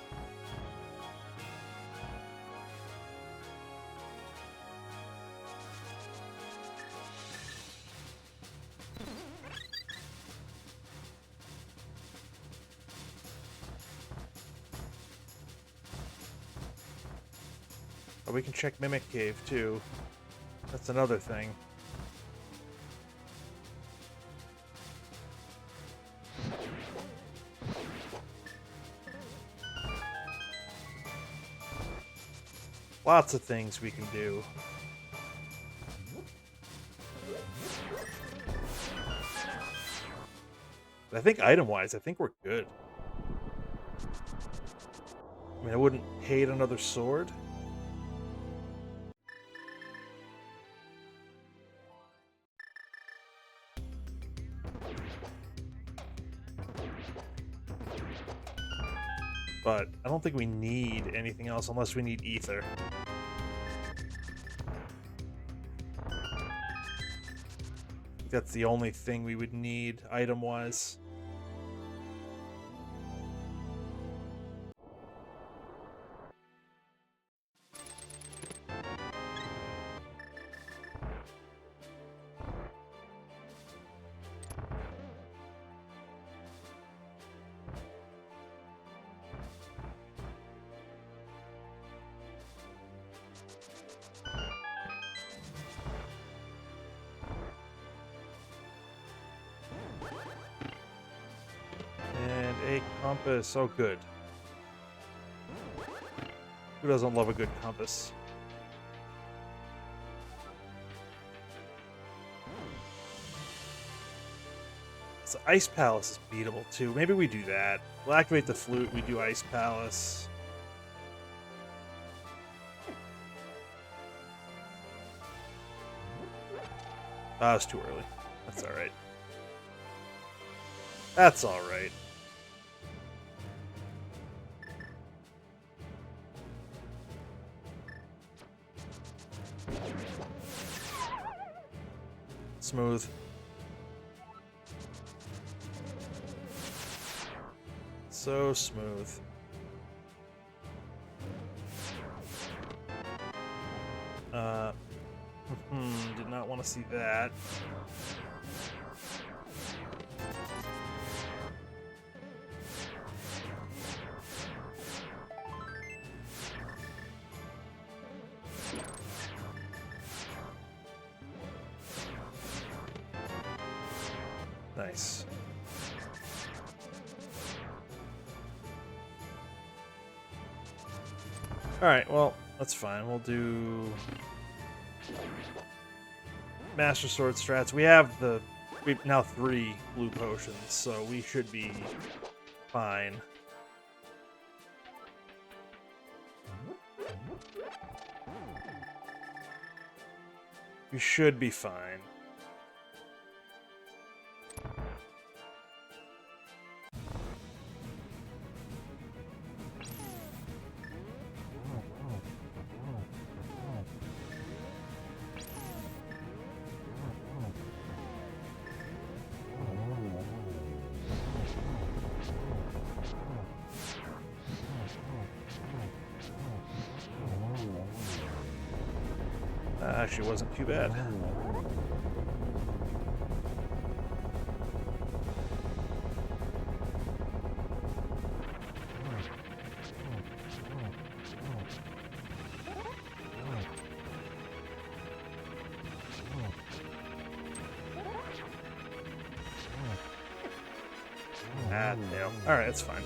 Oh, we can check Mimic Cave, too. That's another thing. Lots of things we can do. But I think item-wise, I think we're good. I mean, I wouldn't hate another sword. But I don't think we need anything else unless we need ether. That's the only thing we would need item-wise. And a compass. Oh, good. Who doesn't love a good compass? So Ice Palace is beatable too. Maybe we do that. We'll activate the flute. We do Ice Palace. Ah, it's too early. That's all right. That's all right. Smooth. So smooth. Did not want to see that. Nice. Alright, well, that's fine. We'll do Master Sword strats. We have now 3 blue potions, so we should be fine. We should be fine. Actually wasn't too bad. Mail. Alright, that's fine.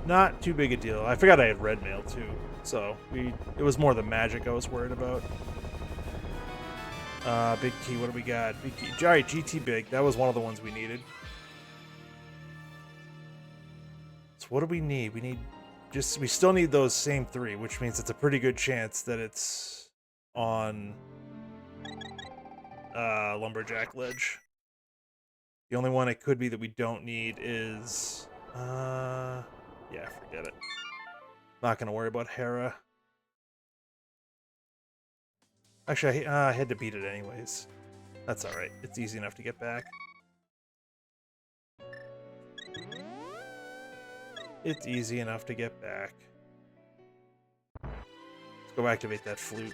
Not too big a deal. I forgot I had red mail too. So it was more the magic I was worried about. Big key, what do we got? Big key. Alright, GT big. That was one of the ones we needed. So what do we need? We still need those same 3, which means it's a pretty good chance that it's on Lumberjack Ledge. The only one it could be that we don't need is yeah, forget it. Not gonna worry about Hera. Actually, I had to beat it anyways. That's alright. It's easy enough to get back. It's easy enough to get back. Let's go activate that flute.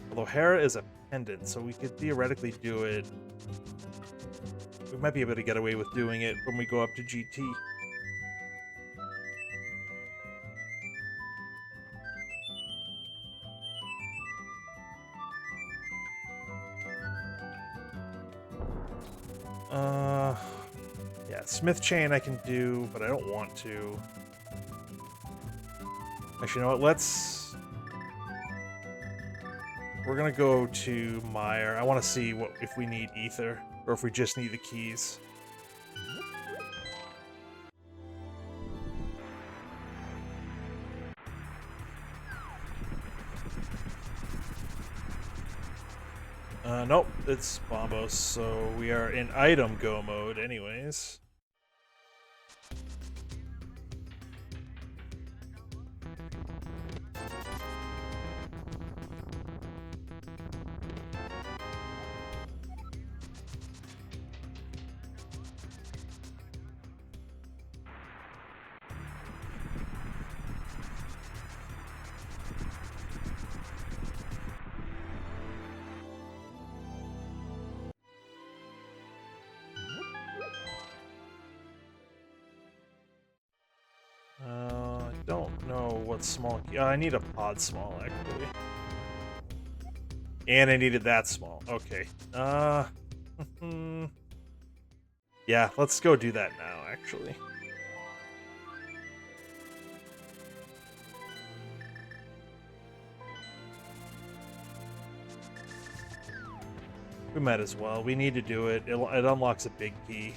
Although Hera is a pendant, so we could theoretically do it. We might be able to get away with doing it when we go up to GT. Yeah, Smith Chain I can do, but I don't want to. Actually, you know what? We're gonna go to Meyer. I want to see if we need ether or if we just need the keys. Nope, it's Bombos, so we are in item go mode anyways. I don't know what small key. I need a pod small actually. And I needed that small. Okay. Yeah, let's go do that now, actually. We might as well. We need to do it. It unlocks a big key.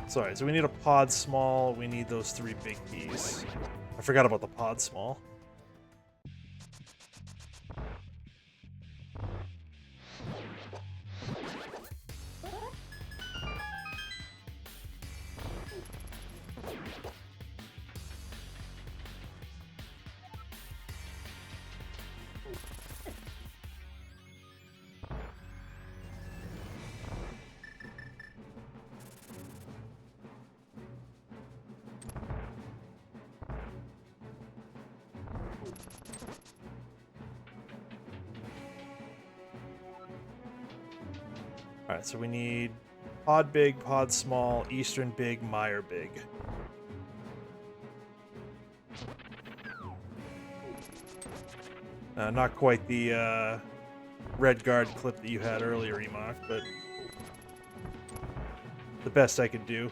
Sorry, so we need a pod small. We need those 3 big keys. I forgot about the pod small. Alright, so we need pod big, pod small, eastern big, mire big. Not quite the red guard clip that you had earlier, Emok, but the best I could do.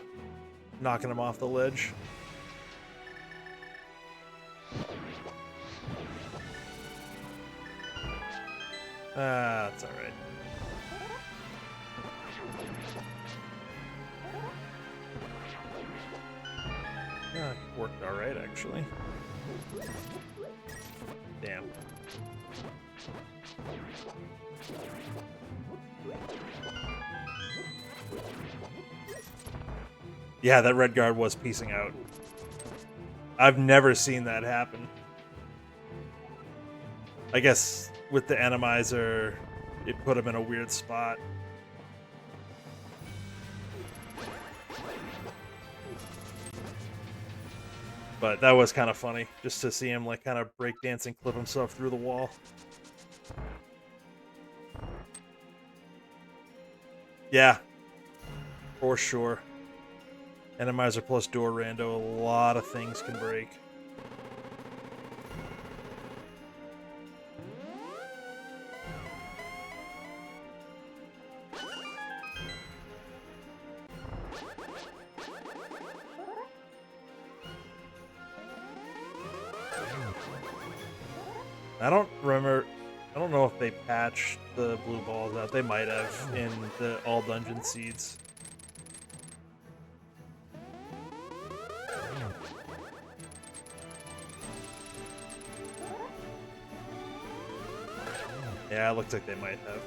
Knocking him off the ledge. That's alright. Yeah, it worked alright, actually. Damn. Yeah, that red guard was piecing out. I've never seen that happen. I guess with the Enemizer, it put him in a weird spot. But that was kind of funny, just to see him like kind of breakdancing, clip himself through the wall. Yeah, for sure. Enemizer plus door rando, a lot of things can break. I don't remember. I don't know if they patched the blue balls out. They might have in the all dungeon seeds. Yeah, it looks like they might have.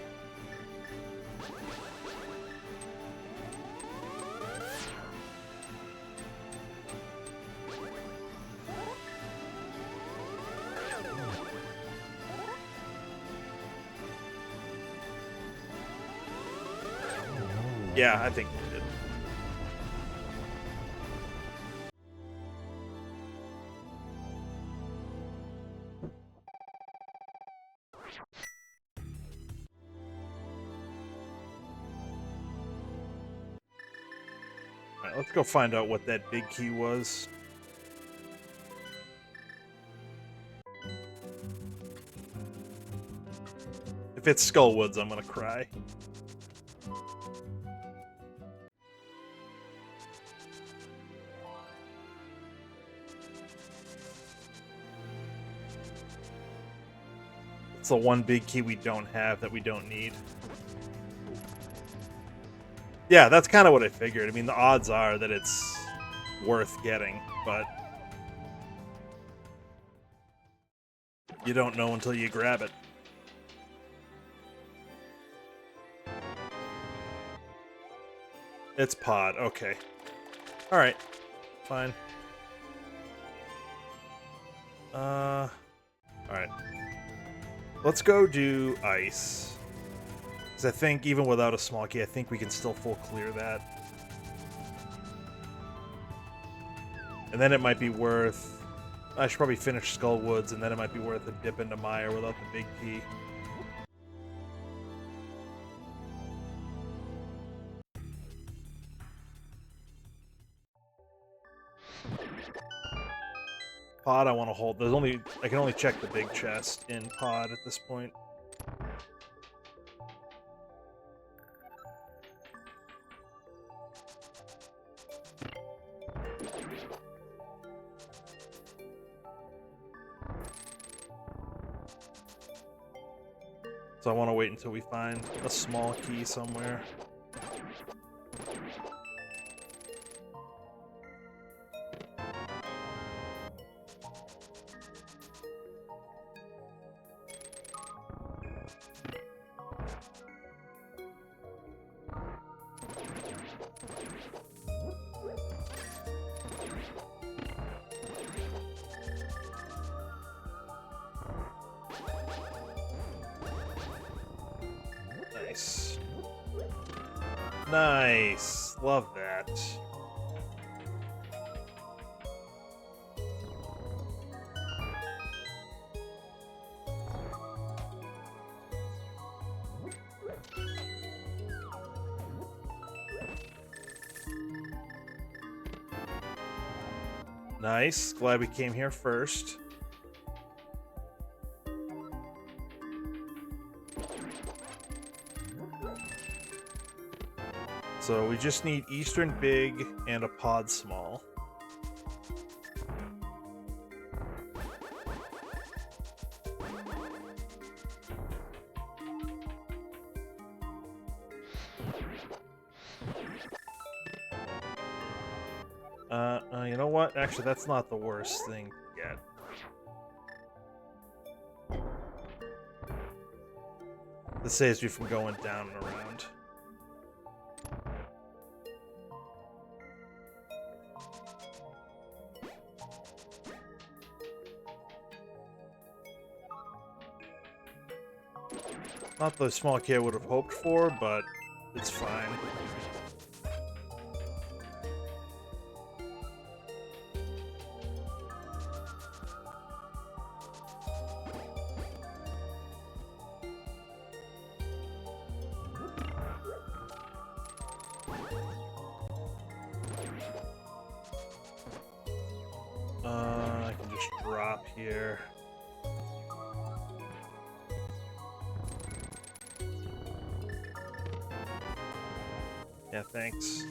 Yeah, I think they did. Alright, let's go find out what that big key was. If it's Skullwoods, I'm gonna cry. the one big key we don't have that we don't need. Yeah, that's kind of what I figured. I mean, the odds are that it's worth getting, but you don't know until you grab it. It's pod. Okay. All right. Fine. All right. Let's go do ice. Because I think even without a small key, I think we can still full clear that. And then it might be worth... I should probably finish Skullwoods, and then it might be worth a dip into Mire without the big key. Pod I want to hold. I can only check the big chest in pod at this point. So I want to wait until we find a small key somewhere. Nice. Nice. Love that. Nice. Glad we came here first. So we just need Eastern Big and a Pod Small. You know what? Actually, that's not the worst thing to get. This saves me from going down and around. Not the small key I would have hoped for, but it's fine. I can just drop here. Yeah, thanks.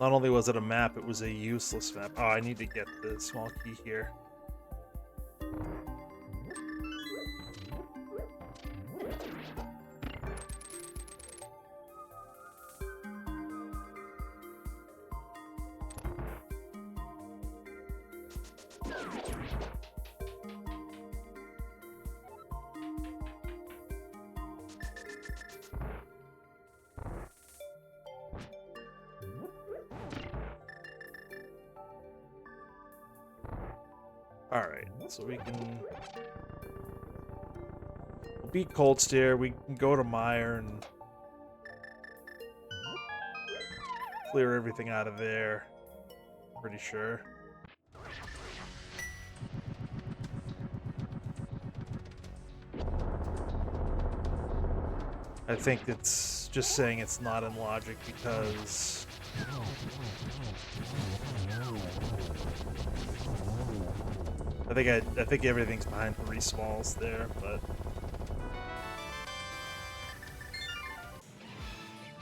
Not only was it a map, it was a useless map. Oh, I need to get the small key here. Alright, so we can beat Cold Stare, we can go to Mire and clear everything out of there. Pretty sure. I think it's just saying it's not in logic because I think everything's behind 3 smalls there, but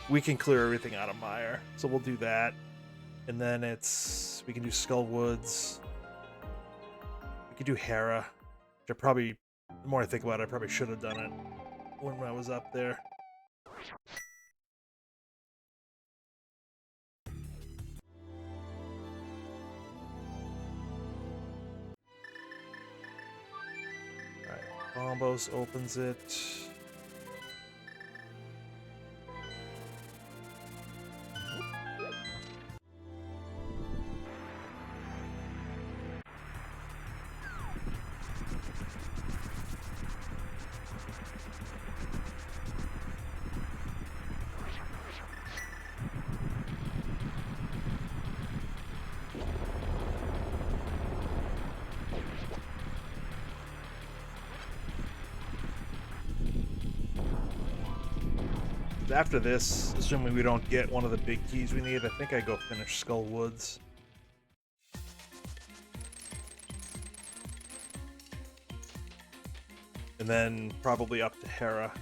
we can clear everything out of Mire, so we'll do that. And then we can do Skullwoods. We could do Hera, which I probably The more I think about it, I probably should have done it when I was up there. Alright, Bombos opens it. After this, assuming we don't get one of the big keys we need, I think I go finish Skull Woods. And then probably up to Hera.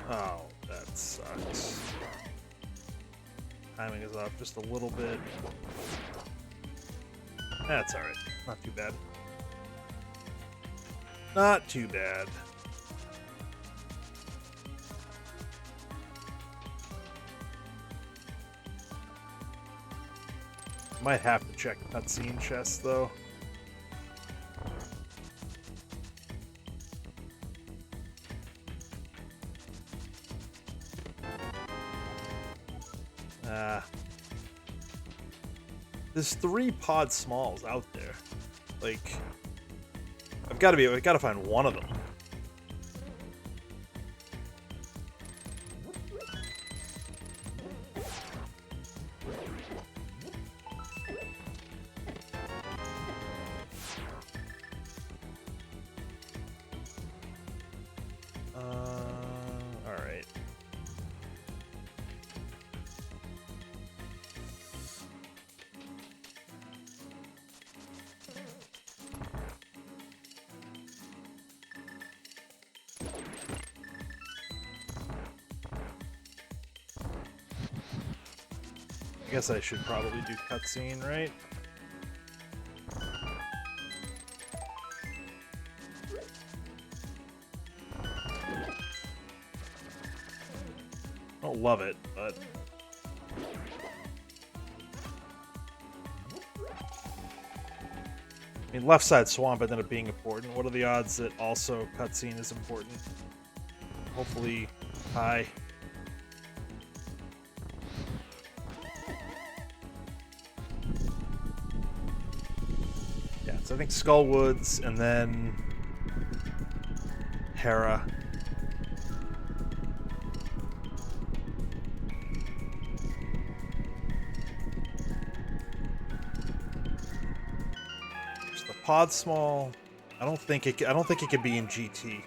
Oh, that sucks. Timing is off just a little bit. That's alright. Not too bad. Not too bad. Might have to check cutscene chests, though. There's 3 pod smalls out there. Like, I've got to find one of them. All right. I guess I should probably do cutscene, right? I don't love it, but... I mean, left side swamp ended up being important. What are the odds that also cutscene is important? Hopefully high. Yeah, so I think Skullwoods and then Hera. There's the pod small. I don't think it could be in GT.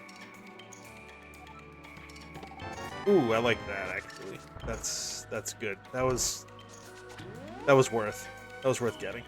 Ooh, I like that actually. That's good. That was worth getting.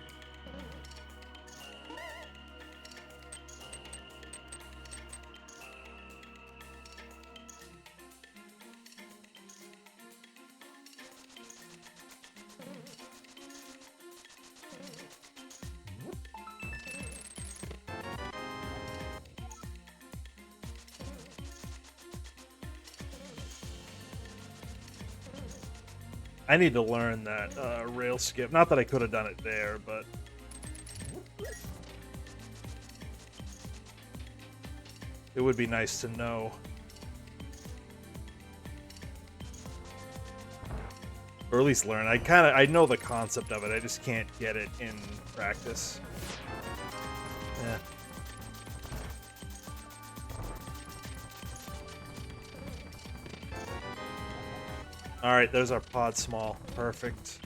I need to learn that rail skip. Not that I could have done it there, but it would be nice to know. Or at least learn. I know the concept of it. I just can't get it in practice. Yeah. Alright, there's our pod small. Perfect.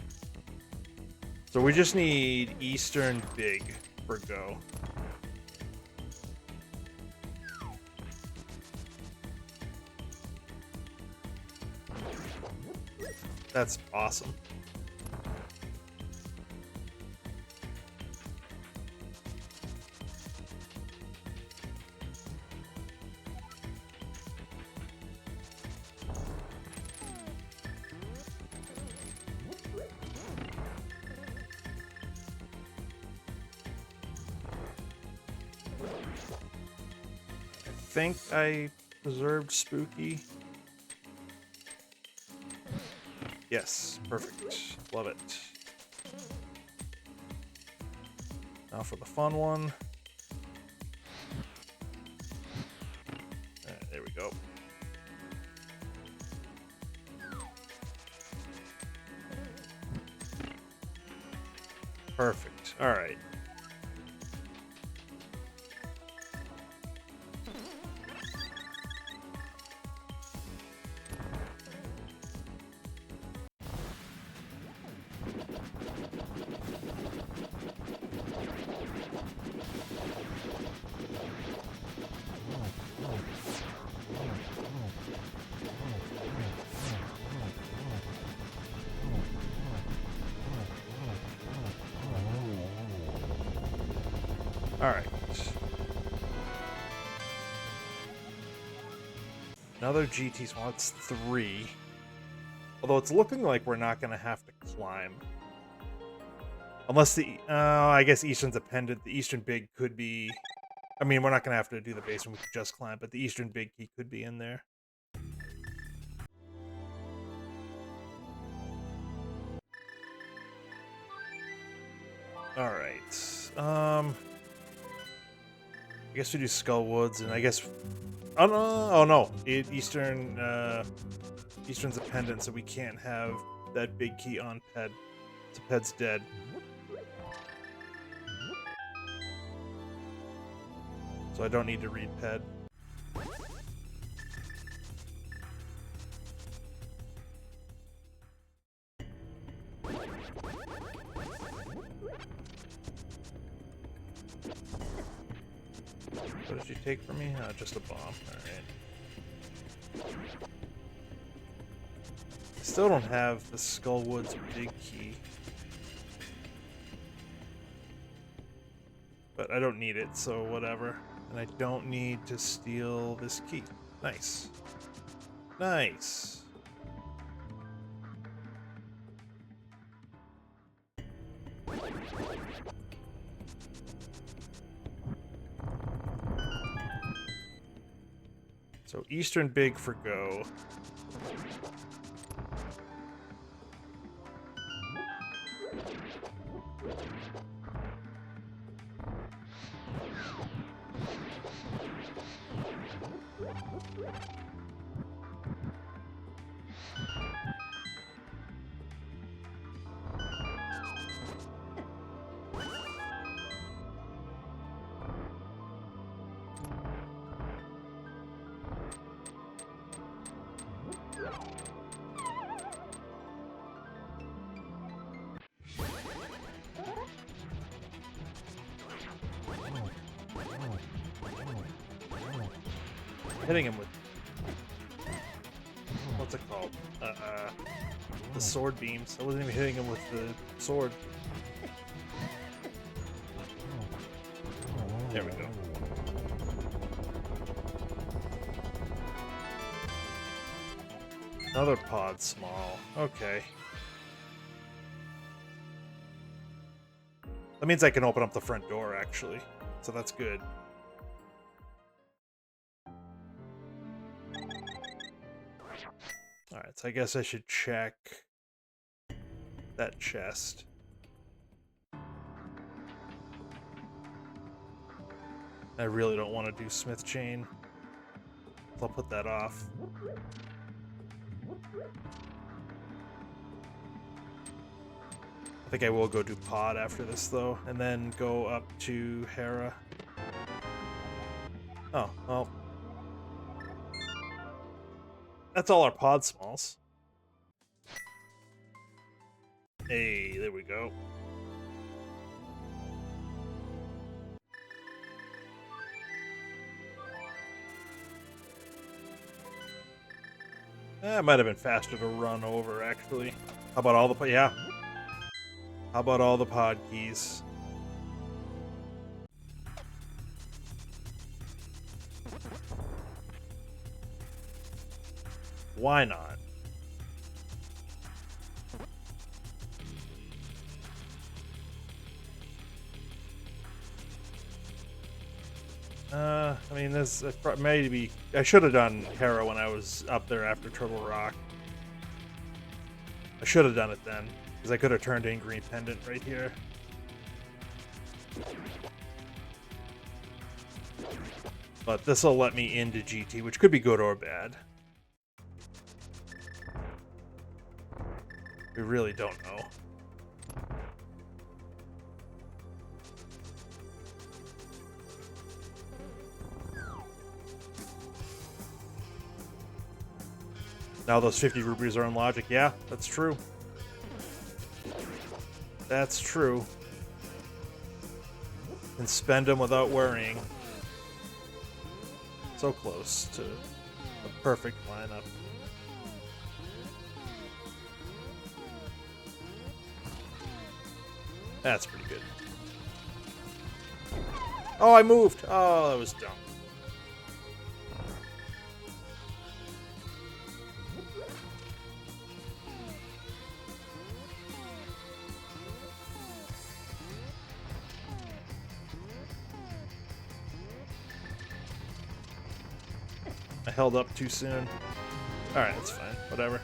So we just need Eastern big for go. That's awesome. think I preserved Spooky. Yes, perfect. Love it. Now for the fun one. There we go. Perfect. All right. All right. Another GT small. It's 3. Although it's looking like we're not going to have to climb. Unless the... I guess Eastern's a pendant. The Eastern Big could be... I mean, we're not going to have to do the basement. We could just climb. But the Eastern Big Key could be in there. Alright. I guess we do Skull Woods, and I guess... Oh, no! Oh, no. Eastern's a pendant, so we can't have that big key on Ped. So Ped's dead. So I don't need to read Ped. What did you take from me? Just a bomb. Alright. I still don't have the Skullwoods big key. But I don't need it, so whatever. And I don't need to steal this key. Nice. Nice. So Eastern Big for go. Hitting him with... What's it called? The sword beams. I wasn't even hitting him with the sword. There we go. Another pod small. Okay. That means I can open up the front door, actually. So that's good. Alright, so I guess I should check that chest. I really don't want to do Smith Chain. So I'll put that off. I think I will go do pod after this, though, and then go up to Hera. Oh, well. That's all our pod smalls. Hey, there we go. That might have been faster to run over, actually. How about all the... Yeah. How about all the pod keys? Why not? I mean, this maybe I should have done Hera when I was up there after Turtle Rock. I should have done it then, because I could have turned in Green Pendant right here. But this will let me into GT, which could be good or bad. We really don't know. Now those 50 rupees are in logic. Yeah, that's true. That's true. And spend them without worrying. So close to a perfect lineup. That's pretty good. Oh, I moved. Oh, that was dumb. I held up too soon. Alright, that's fine. Whatever.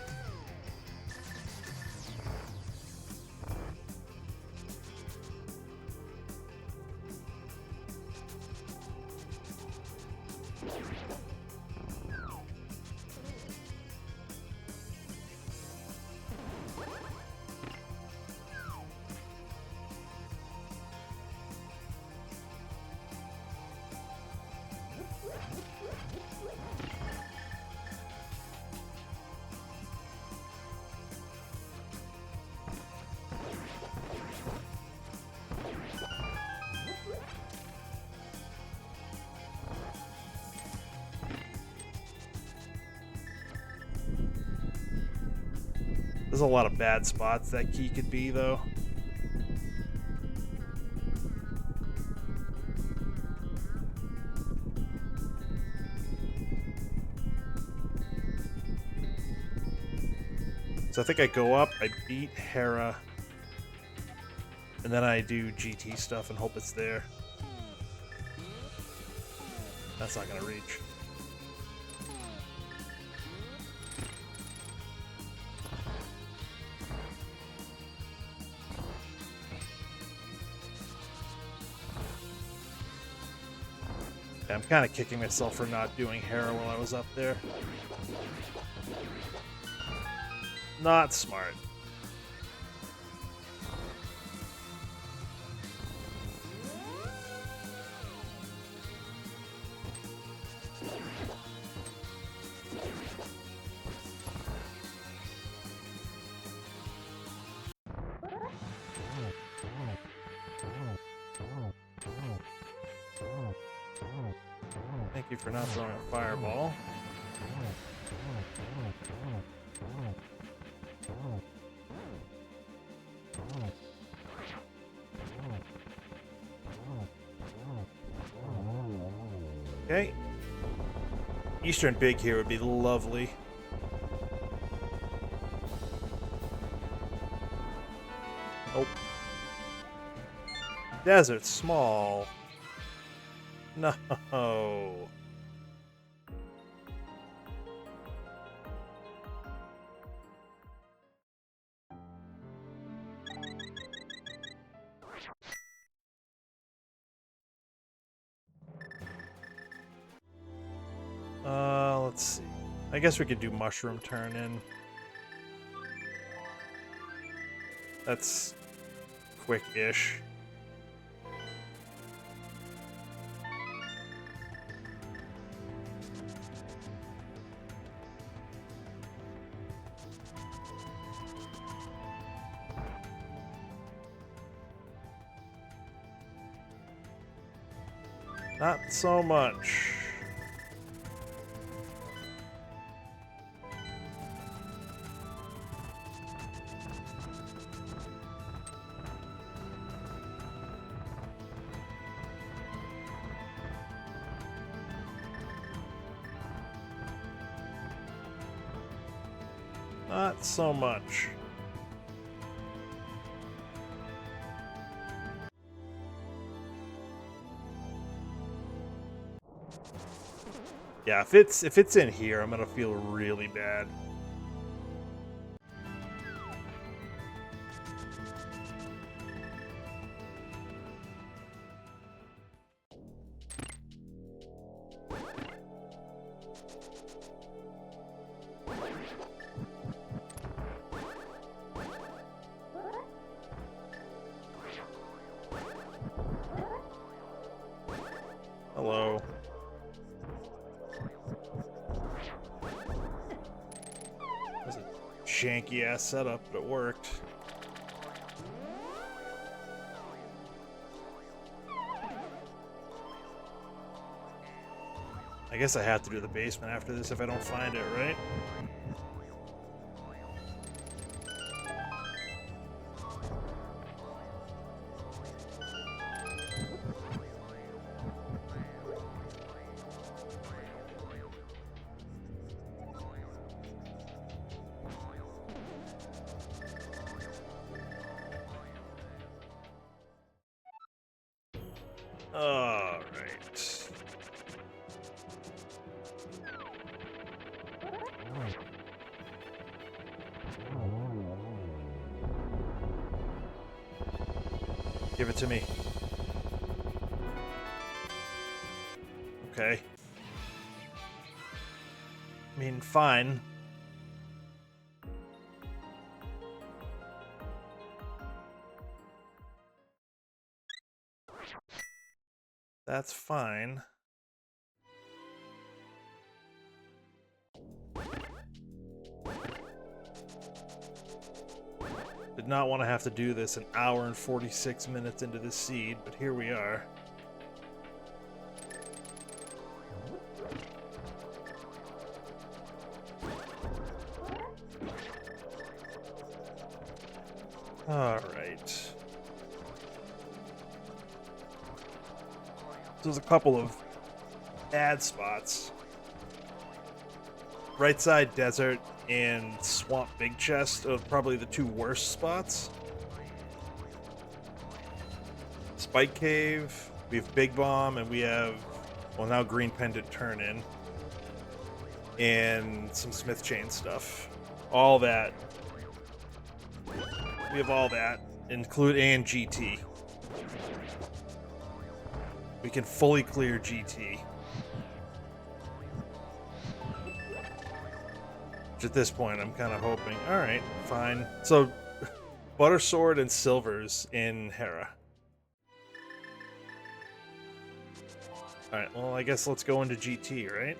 There's a lot of bad spots that key could be, though. So I think I go up, I beat Hera, and then I do GT stuff and hope it's there. That's not gonna reach. I'm kind of kicking myself for not doing Hera while I was up there. Not smart. Thank you for not throwing a fireball. Okay. Eastern Big here would be lovely. Oh. Desert Small. No. Let's see. I guess we could do Mushroom Turn in. That's quick-ish. Not so much. Not so much. Yeah, if it's in here, I'm gonna feel really bad. Hello. That was a janky ass setup, but it worked. I guess I have to do the basement after this if I don't find it, right? All right. Give it to me. Okay. I mean, fine. That's fine. Did not want to have to do this an hour and 46 minutes into this seed, but here we are. All right. So there's a couple of bad spots. Right side desert and swamp big chest are probably the two worst spots. Spike cave, we have big bomb, and we have, well, now green pendant turn in, and some smith chain stuff. All that. We have all that, include and GT. We can fully clear GT. Which at this point, I'm kind of hoping. All right, fine. So, butter sword and silvers in Hera. All right. Well, I guess let's go into GT, right?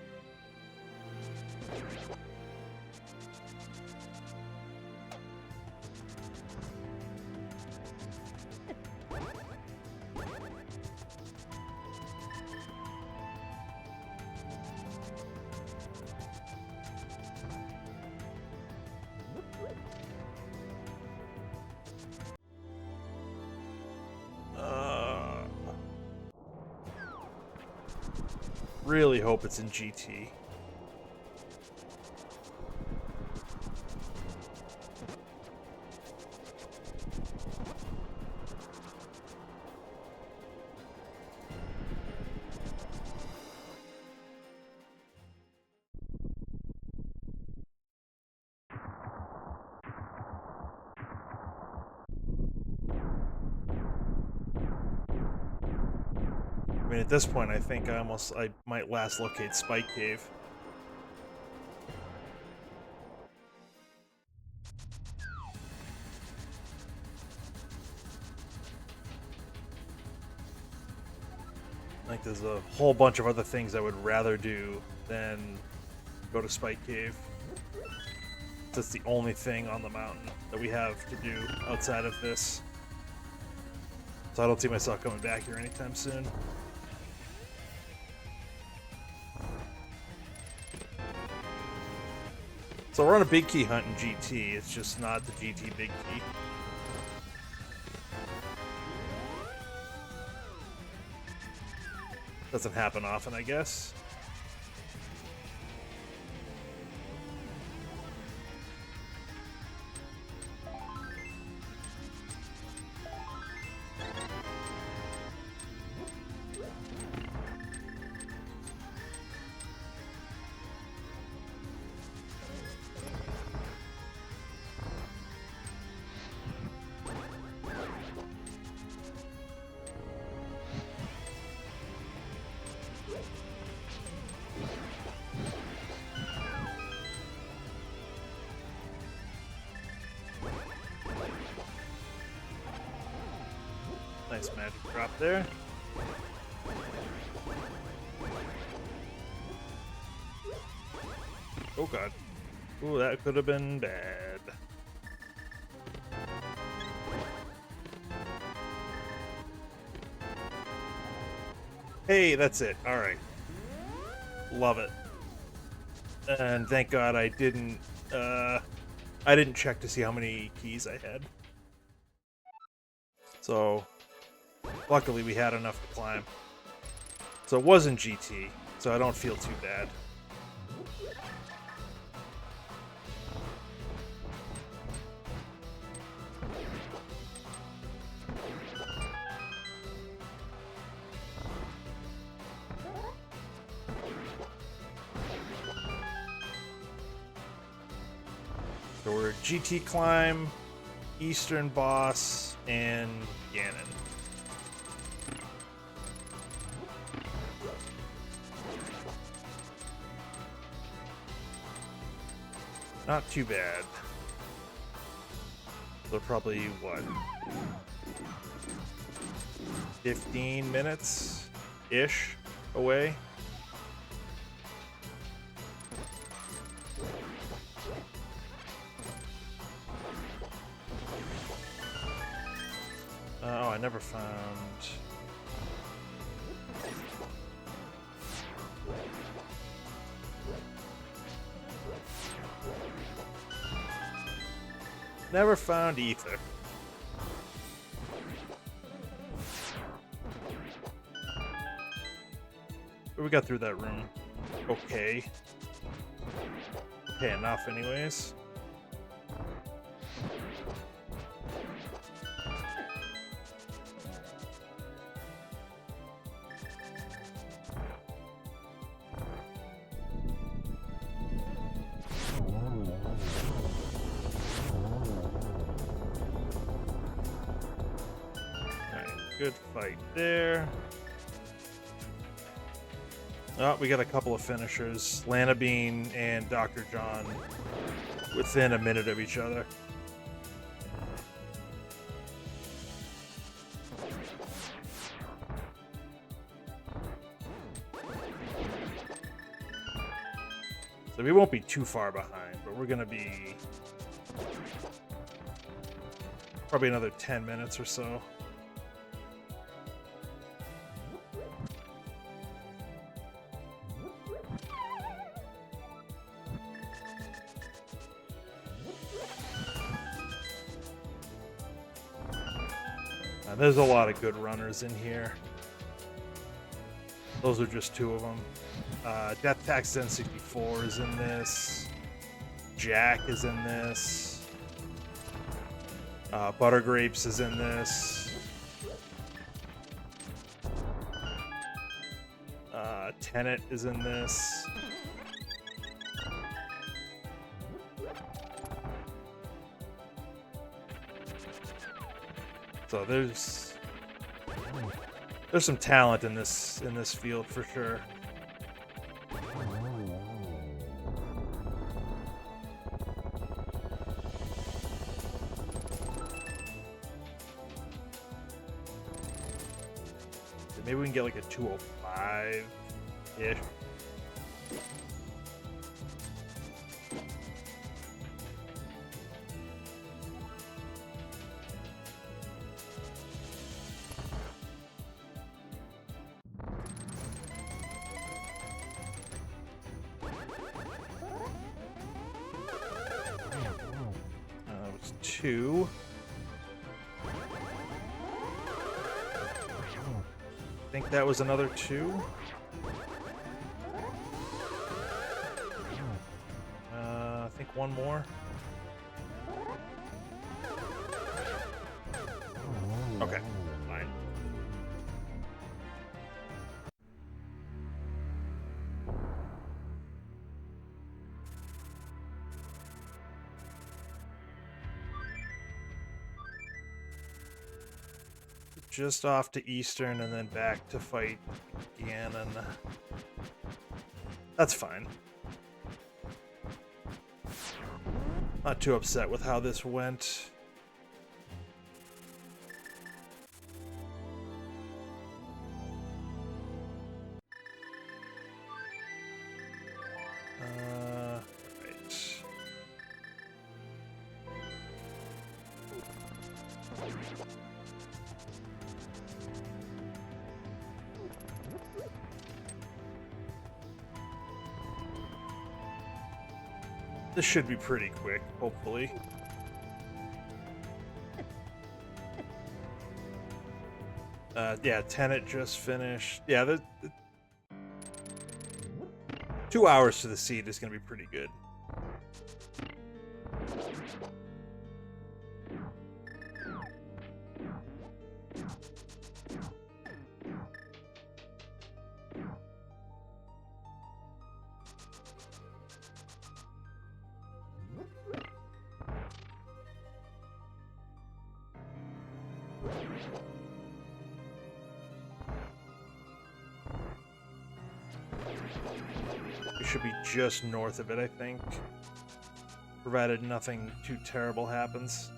Really hope it's in GT. I mean, at this point, I think I might last locate Spike Cave. Like, there's a whole bunch of other things I would rather do than go to Spike Cave. That's the only thing on the mountain that we have to do outside of this. So I don't see myself coming back here anytime soon. So we're on a big key hunt in GT, it's just not the GT big key. Doesn't happen often, I guess. Nice magic drop there. Oh god. Ooh, that could have been bad. Hey, that's it. Alright. Love it. And thank god I didn't check to see how many keys I had. So, luckily we had enough to climb. So it wasn't GT, so I don't feel too bad. So we're GT climb, Eastern boss, and Ganon. Not too bad. So probably, what, 15 minutes-ish away? Oh, I never found... Never found ether. But we got through that room. Okay. Okay, enough anyways. Good fight there. Oh, we got a couple of finishers. Lana Bean and Dr. John within a minute of each other. So we won't be too far behind, but we're going to be probably another 10 minutes or so. There's a lot of good runners in here. Those are just two of them. Death Tax N64 is in this. Jack is in this. Buttergrapes is in this. Tenet is in this. So there's some talent in this field for sure. Maybe we can get like a 205-ish. Two. I think that was another two. I think one more. Okay, fine. Just off to Eastern and then back to fight Ganon. That's fine. Not too upset with how this went. This should be pretty quick, hopefully. Yeah, Tenet just finished. Yeah, the 2 hours to the seed is going to be pretty good. We should be just north of it, I think. Provided nothing too terrible happens.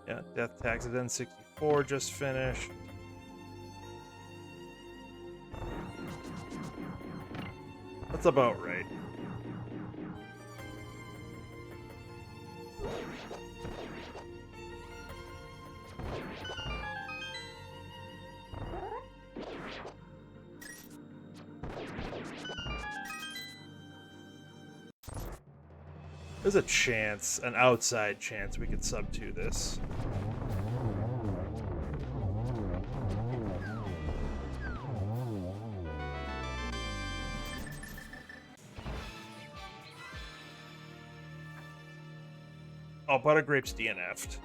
Yeah, Death Tags at N64 just finished. That's about right. There's a chance, an outside chance, we could sub 2 this. Oh, Buttergrape's DNF'd.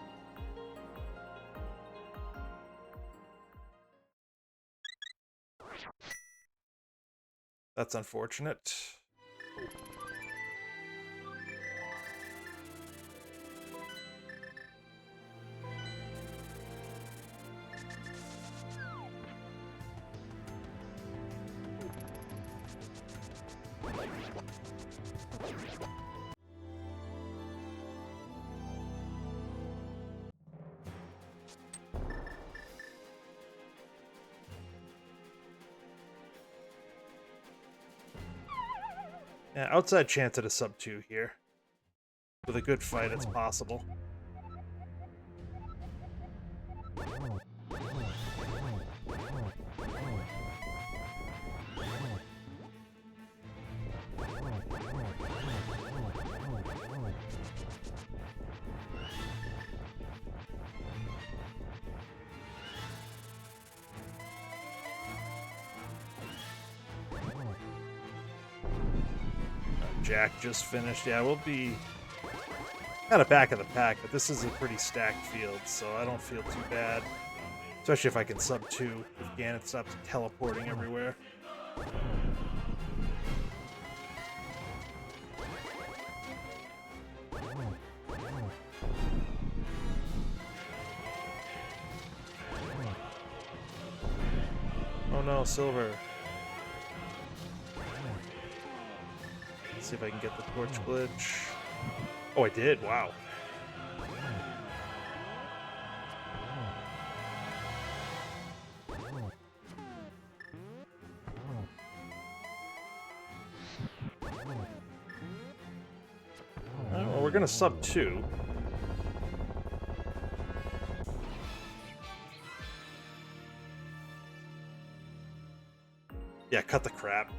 That's unfortunate. Yeah, outside chance at a sub 2 here. With a good fight, it's possible. Jack just finished. Yeah, we'll be kind of back of the pack, but this is a pretty stacked field, so I don't feel too bad. Especially if I can sub 2 if Gannett stops teleporting everywhere. Oh no, Silver. Let's see if I can get the torch glitch. Oh, I did. Wow. Well, we're gonna sub 2. Yeah, cut the crap.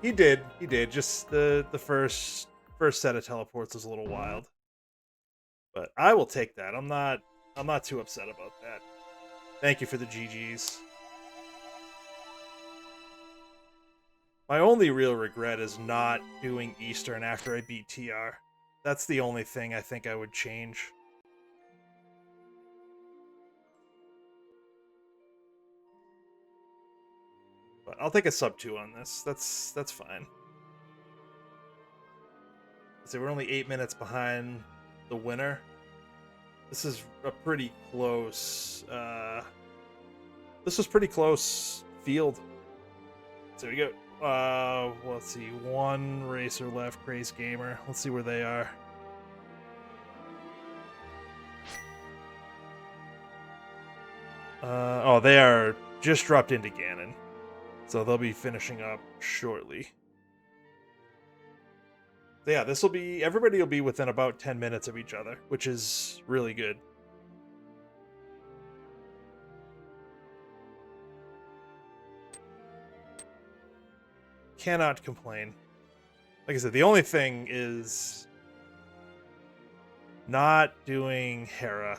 He did. He did. Just the first set of teleports was a little wild. But I will take that. I'm not too upset about that. Thank you for the GGs. My only real regret is not doing Eastern after I beat TR. That's the only thing I think I would change. But I'll take a sub 2 on this. That's fine. So we're only 8 minutes behind the winner. This is a pretty close. This was pretty close field. So we go. Let's see. One racer left. Craze Gamer. Let's see where they are. Oh, they are just dropped into Ganon. So they'll be finishing up shortly. So yeah, everybody will be within about 10 minutes of each other, which is really good. Cannot complain. Like I said, the only thing is not doing Hera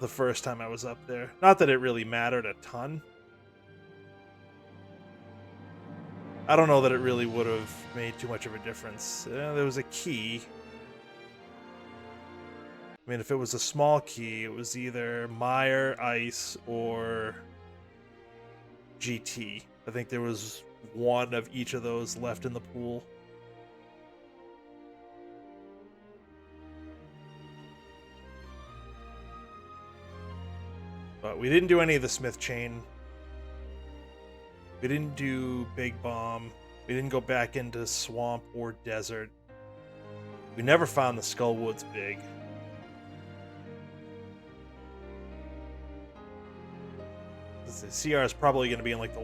the first time I was up there. Not that it really mattered a ton. I don't know that it really would have made too much of a difference. There was a key. I mean, if it was a small key, it was either Mire, Ice, or GT. I think there was one of each of those left in the pool. But we didn't do any of the Smith Chain. We didn't do Big Bomb. We didn't go back into Swamp or Desert. We never found the Skullwoods Big. The CR is probably going to be in like the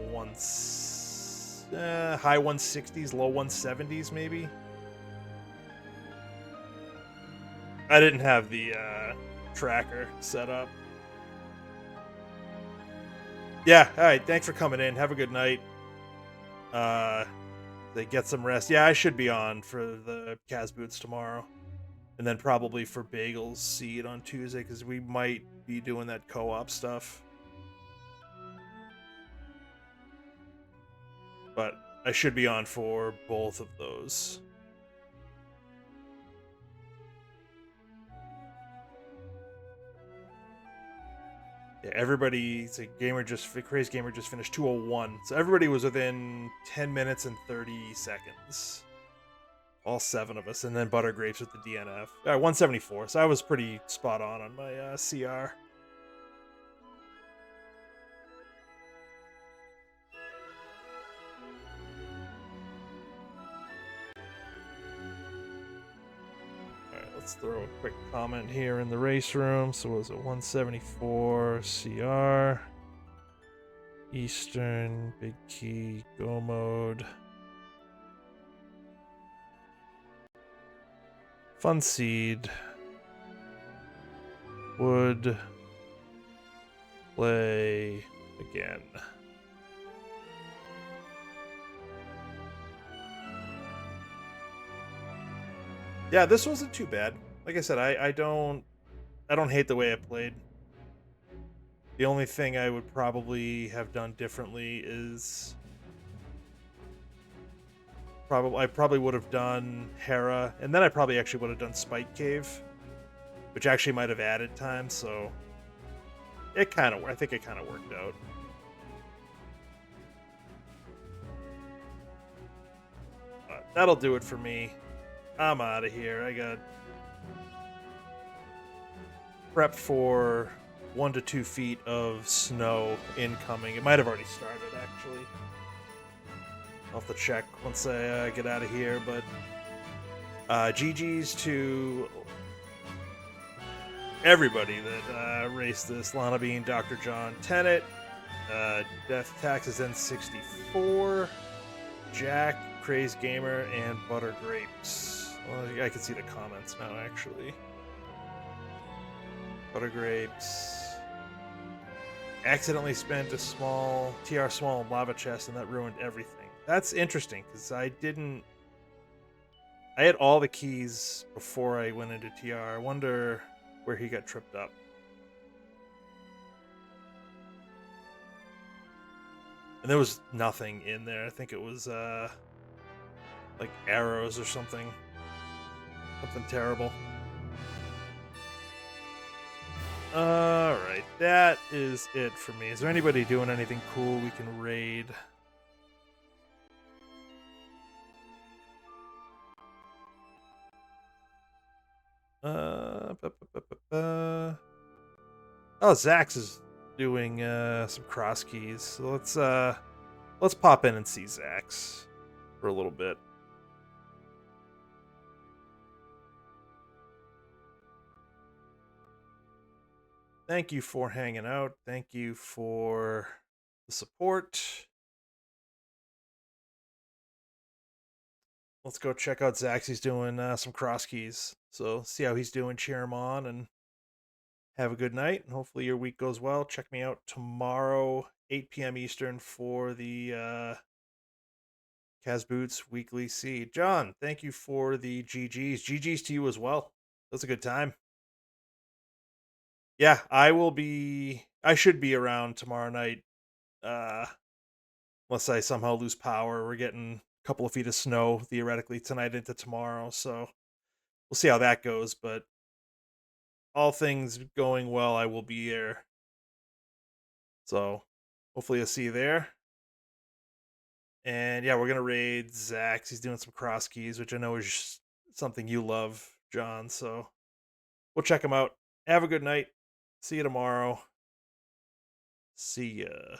high 160s, low 170s maybe. I didn't have the tracker set up. Yeah, all right. Thanks for coming in. Have a good night. They get some rest. Yeah, I should be on for the Kaz Boots tomorrow. And then probably for Bagel's Seed on Tuesday, because we might be doing that co-op stuff. But I should be on for both of those. Yeah, everybody, Crazy Gamer just finished 201. So everybody was within 10 minutes and 30 seconds. All 7 of us. And then Butter Grapes with the DNF. All right, 174. So I was pretty spot on my CR. Let's throw a quick comment here in the race room. So was it 174 CR? Eastern, Big Key, Go Mode. Fun Seed. Would play again. Yeah, this wasn't too bad. Like I said, I don't hate the way it played. The only thing I would probably have done differently is I probably would have done Hera, and then I probably actually would have done Spike Cave, which actually might have added time. So I think it kind of worked out. That'll do it for me. I'm out of here. I got prepped for 1 to 2 feet of snow incoming. It might have already started, actually. I'll have to check once I get out of here, but GG's to everybody that raced this. Lana Bean, Dr. John Tennant, Death Taxes N64, Jack, Crazed Gamer, and Butter Grapes. Well, I can see the comments now, actually. Butter Grapes accidentally spent a small TR small lava chest, and that ruined everything. That's interesting, because I had all the keys before I went into TR. I wonder where he got tripped up. And there was nothing in there. I think it was like arrows or something. Something terrible. Alright, that is it for me. Is there anybody doing anything cool we can raid? Oh, Zax is doing some cross keys. So let's pop in and see Zax for a little bit. thank you for hanging out. Thank you for the support. Let's go check out Zach. He's doing some cross keys. So see how he's doing, cheer him on, and have a good night. And hopefully your week goes well. Check me out tomorrow, 8 p.m. Eastern, for the Kaz Boots Weekly Seed. John, thank you for the GGs. GGs to you as well. That was a good time. Yeah, I should be around tomorrow night. Uh, unless I somehow lose power. We're getting a couple of feet of snow theoretically tonight into tomorrow. So we'll see how that goes. But all things going well, I will be there. So hopefully I'll see you there. And yeah, we're gonna raid Zach. He's doing some cross keys, which I know is something you love, John. So we'll check him out. Have a good night. See you tomorrow. See ya.